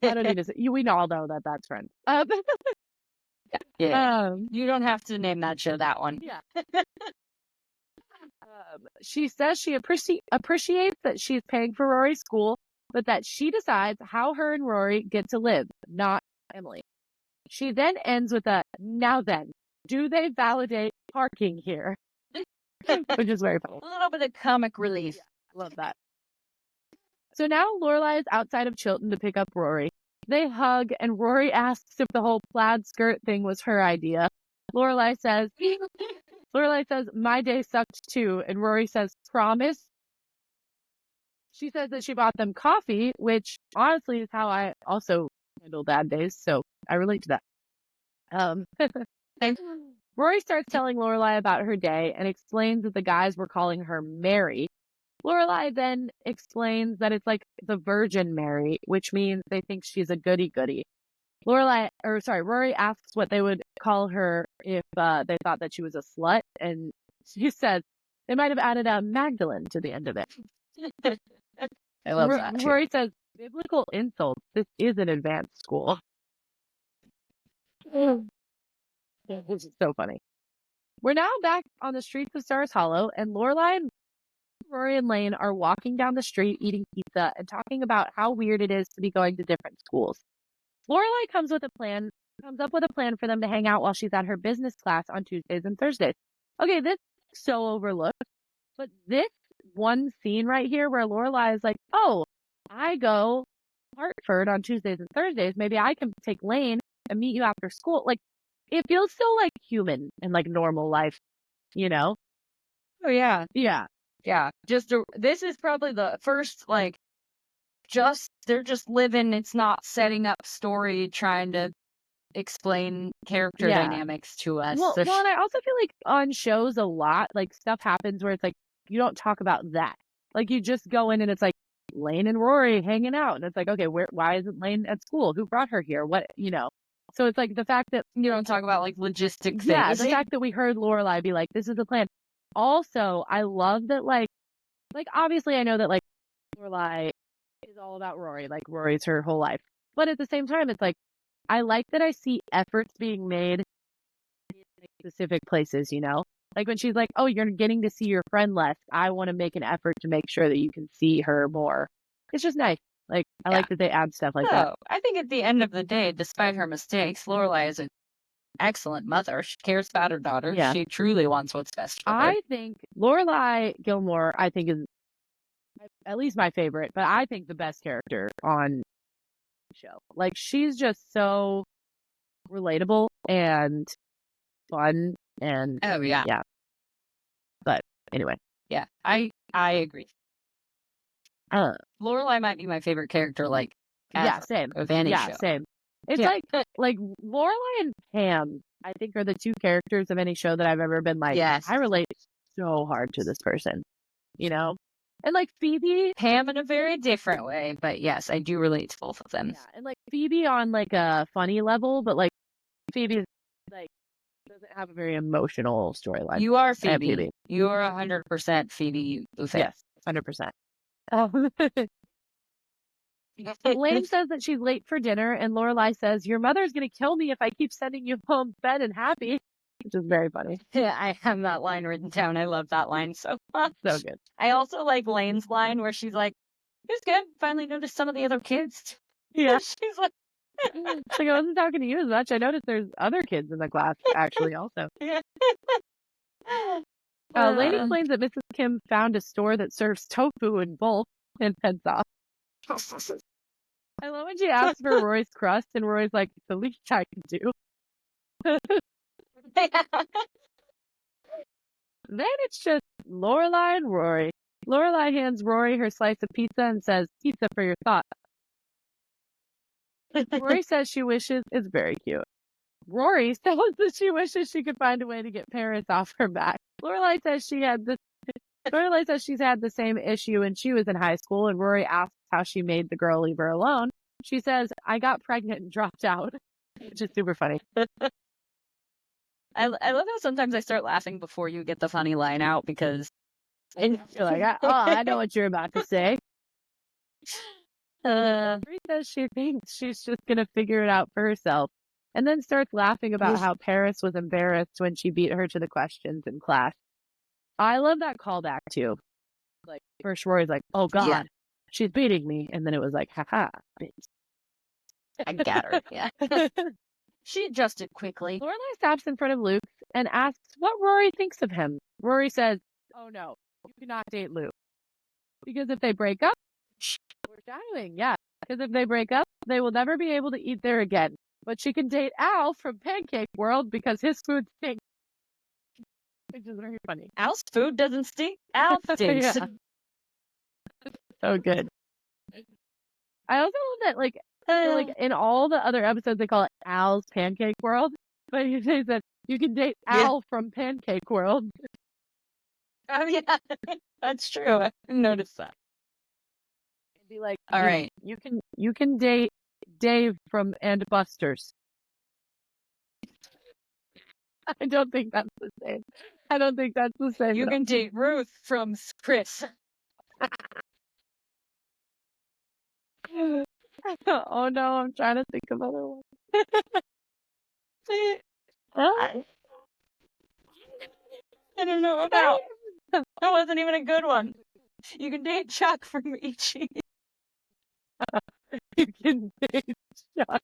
S1: I don't need to say, we all know that that's friends.
S2: Yeah. You don't have to name that show that one.
S1: Yeah. She says she appreciates that she's paying for Rory's school, but that she decides how her and Rory get to live, not Emily. She then ends with a, now then, do they validate parking here? Which is very funny.
S2: A little bit of comic relief.
S1: Yeah, love that. So now Lorelai is outside of Chilton to pick up Rory. They hug, and Rory asks if the whole plaid skirt thing was her idea. Lorelai says, my day sucked too, and Rory says, promise? She says that she bought them coffee, which honestly is how I also handle bad days, so I relate to that. Rory starts telling Lorelai about her day and explains that the guys were calling her Mary. Lorelai then explains that it's like the Virgin Mary, which means they think she's a goody-goody. Rory asks what they would call her if they thought that she was a slut, and she says they might have added a Magdalene to the end of it.
S2: I love that.
S1: Rory says, biblical insults. This is an advanced school. This is so funny. We're now back on the streets of Stars Hollow, and Lorelai and Rory and Lane are walking down the street eating pizza and talking about how weird it is to be going to different schools. Lorelai comes up with a plan for them to hang out while she's at her business class on Tuesdays and Thursdays. Okay, this is so overlooked, but this one scene right here where Lorelai is like, oh, I go to Hartford on Tuesdays and Thursdays. Maybe I can take Lane and meet you after school. Like, it feels so like human and like normal life, you know?
S2: Oh, yeah.
S1: Yeah.
S2: Yeah. This is probably the first, like, they're just living. It's not setting up story, trying to explain character dynamics to us.
S1: Well, and I also feel like on shows a lot, like stuff happens where it's like, you don't talk about that. Like you just go in and it's like Lane and Rory hanging out. And it's like, okay, why isn't Lane at school? Who brought her here? What, you know? So it's like the fact that
S2: you don't talk about like logistic things.
S1: Yeah, the fact that we heard Lorelai be like, this is the plan. Also, I love that like obviously I know that like Lorelai is all about Rory. Like Rory's her whole life. But at the same time, it's like, I like that I see efforts being made in specific places, you know? Like when she's like, oh, you're getting to see your friend less. I want to make an effort to make sure that you can see her more. It's just nice. Like, I like that they add stuff like that.
S2: I think at the end of the day, despite her mistakes, Lorelai is an excellent mother. She cares about her daughter. Yeah. She truly wants what's best for her.
S1: I think Lorelai Gilmore, is at least my favorite, but I think the best character on the show. Like, she's just so relatable and fun and yeah. But anyway,
S2: yeah, I agree. Lorelai might be my favorite character. Like,
S1: same
S2: of any show.
S1: Yeah, same. It's like Lorelai and Pam, I think, are the two characters of any show that I've ever been like, I relate so hard to this person, you know. And like Phoebe,
S2: Pam in a very different way, but yes, I do relate to both of them.
S1: Yeah, and like Phoebe on like a funny level, but like Phoebe like doesn't have a very emotional storyline.
S2: You are Phoebe. You are 100% Phoebe Buffet.
S1: Yes, 100%. Lane says that she's late for dinner, and Lorelai says, your mother's going to kill me if I keep sending you home fed and happy, which is very funny.
S2: Yeah, I have that line written down. I love that line so much.
S1: So good.
S2: I also like Lane's line where she's like, it's good. Finally noticed some of the other kids.
S1: Yeah.
S2: She's like,
S1: I wasn't talking to you as much. I noticed there's other kids in the class, actually, also. Lane explains that Mrs. Kim found a store that serves tofu in bulk and heads off. I love when she asks for Rory's crust, and Rory's like, the least I can do. Then it's just Lorelai and Rory. Lorelai hands Rory her slice of pizza and says, pizza for your thoughts. Rory says she wishes, it's very cute. Rory says that she wishes she could find a way to get parents off her back. Lorelai says she's had the same issue when she was in high school, and Rory asks how she made the girl leave her alone. She says, I got pregnant and dropped out, which is super funny.
S2: I love how sometimes I start laughing before you get the funny line out because
S1: you're like, I know what you're about to say. Rory says she thinks she's just going to figure it out for herself. and then starts laughing about how Paris was embarrassed when she beat her to the questions in class. I love that callback too. Like, first Rory's like, oh God, she's beating me. And then it was like, haha, bitch.
S2: I got her. Yeah. She adjusted quickly.
S1: Lorelai stops in front of Luke and asks what Rory thinks of him. Rory says, oh no, you cannot date Luke. Because if they break up, foreshadowing, yeah. Because if they break up, they will never be able to eat there again. But she can date Al from Pancake World because his food stinks. Which is very funny.
S2: Al's food doesn't stink. Al stinks.
S1: Yeah. So good. I also love that, like in all the other episodes, they call it Al's Pancake World. But he says that you can date Al from Pancake World.
S2: Oh, yeah. That's true. I noticed that.
S1: It'd be like,
S2: all right,
S1: you can date Dave from And Busters. I don't think that's the same. I don't think that's the same.
S2: You can date Ruth from Chris.
S1: Oh no, I'm trying to think of other ones.
S2: I don't know about. That wasn't even a good one. You can date Chuck from Ichi.
S1: You can date Chuck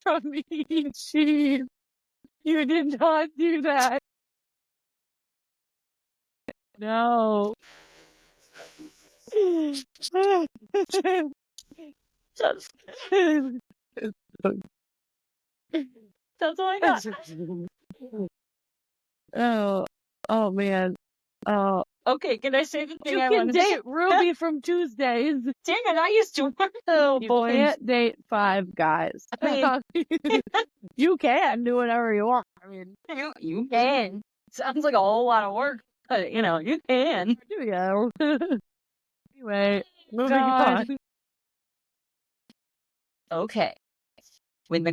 S1: from Ichi. You did not do that. No.
S2: That's all I got.
S1: Oh man. Oh.
S2: Okay, can I say the thing
S1: you
S2: I
S1: can
S2: wanted
S1: date
S2: to
S1: Ruby from Tuesdays.
S2: Dang it, I used to work. Oh, boy.
S1: You can't date 5 guys.
S2: I mean,
S1: you can do whatever you want. I mean,
S2: you can. Sounds like a whole lot of work, but you know, you can.
S1: Do you? Anyway, moving on.
S2: Okay. When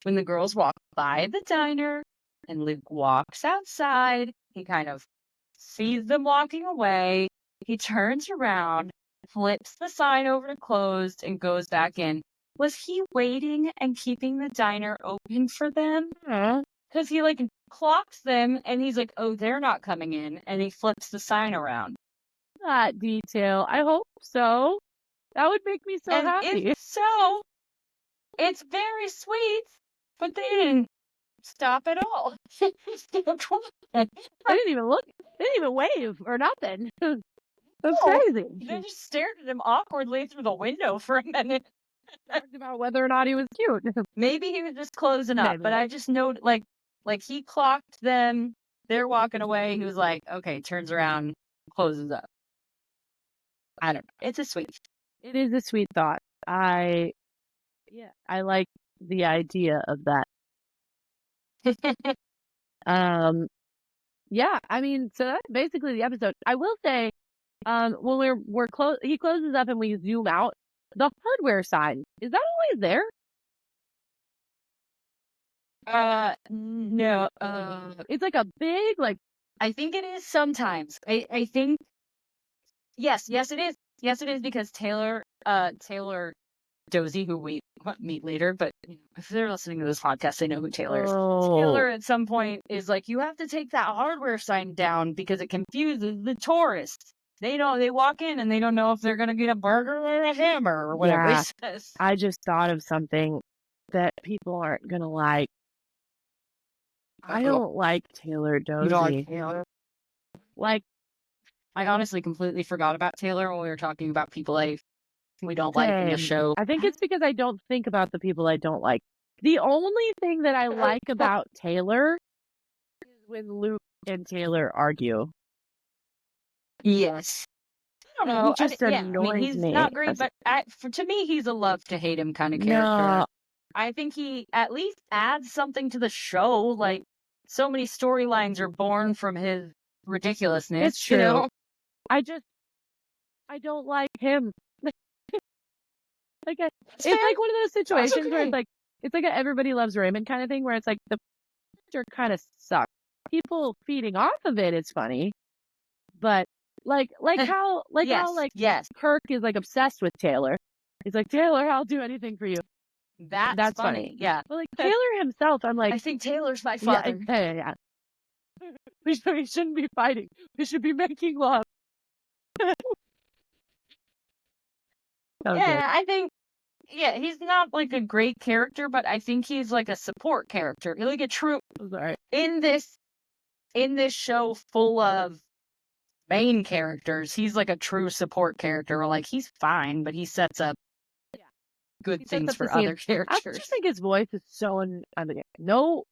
S2: the girls walk by the diner and Luke walks outside, he kind of sees them walking away. He turns around, flips the sign over to closed, and goes back in. Was he waiting and keeping the diner open for them? Because he, like, clocks them, and he's like, oh, they're not coming in, and he flips the sign around.
S1: That detail. I hope so. That would make me so happy.
S2: If so, it's very sweet, but they didn't stop at all.
S1: They didn't even look. They didn't even wave or nothing. That's crazy.
S2: They just stared at him awkwardly through the window for a minute.
S1: Talked about whether or not he was cute.
S2: Maybe he was just closing up, but I just know, like he clocked them. They're walking away. He was like, okay, turns around, closes up. I don't know. It's a sweet.
S1: It is a sweet thought. I like the idea of that. Yeah, I mean, so that's basically the episode. I will say, when he closes up and we zoom out, the hardware sign, is that always there?
S2: No.
S1: It's like a big, like,
S2: I think it is sometimes. I think, yes, it is. Yes, it is, because Taylor Dozy, who we meet later, but if they're listening to this podcast, they know who Taylor is. Taylor at some point is like, you have to take that hardware sign down because it confuses the tourists. They walk in and they don't know if they're going to get a burger or a hammer or whatever he says.
S1: I just thought of something that people aren't going to like. I don't like Taylor Dozy.
S2: You don't like Taylor?
S1: Like,
S2: I honestly completely forgot about Taylor when we were talking about people we don't like in the show.
S1: I think it's because I don't think about the people I don't like. The only thing that I like about Taylor is when Luke and Taylor argue.
S2: Yes. I don't know.
S1: He just annoys
S2: he's
S1: me.
S2: Not great, but to me, he's a love to hate him kind of character.
S1: No.
S2: I think he at least adds something to the show. Like, so many storylines are born from his ridiculousness.
S1: It's true.
S2: You know?
S1: I don't like him. Like, it's like one of those situations where it's like a Everybody Loves Raymond kind of thing, where it's like the picture kind of sucks. People feeding off of it is funny, but how Kirk is like obsessed with Taylor. He's like, Taylor, I'll do anything for you.
S2: That's funny. Yeah.
S1: But like Taylor himself, I'm like,
S2: I think Taylor's my father.
S1: Yeah. We shouldn't be fighting. We should be making love.
S2: I think, he's not like a great character, but I think he's like a support character. Like a true in this show full of main characters. He's like a true support character. Like he's fine, but he sets up good things for other characters.
S1: I just think his voice is so. No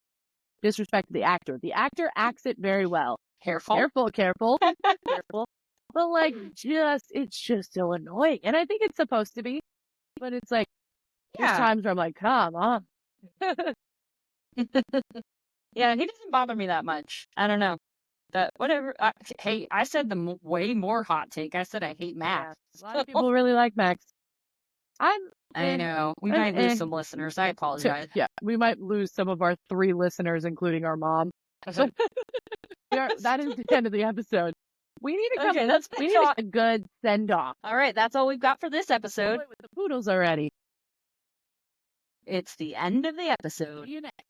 S1: disrespect to the actor. The actor acts it very well. Careful. But like, it's just so annoying. And I think it's supposed to be, but it's like, there's times where I'm like, come on.
S2: Yeah, he doesn't bother me that much. I don't know. Whatever. I said the way more hot take. I said I hate Max.
S1: Yeah, a lot of people really like Max.
S2: I know. We might lose some listeners. I apologize.
S1: Yeah, we might lose some of our 3 listeners, including our mom. That is the end of the episode. We need to we need a good send-off.
S2: All right, that's all we've got for this episode.
S1: With the poodles already.
S2: It's the end of the episode.
S1: See you next time.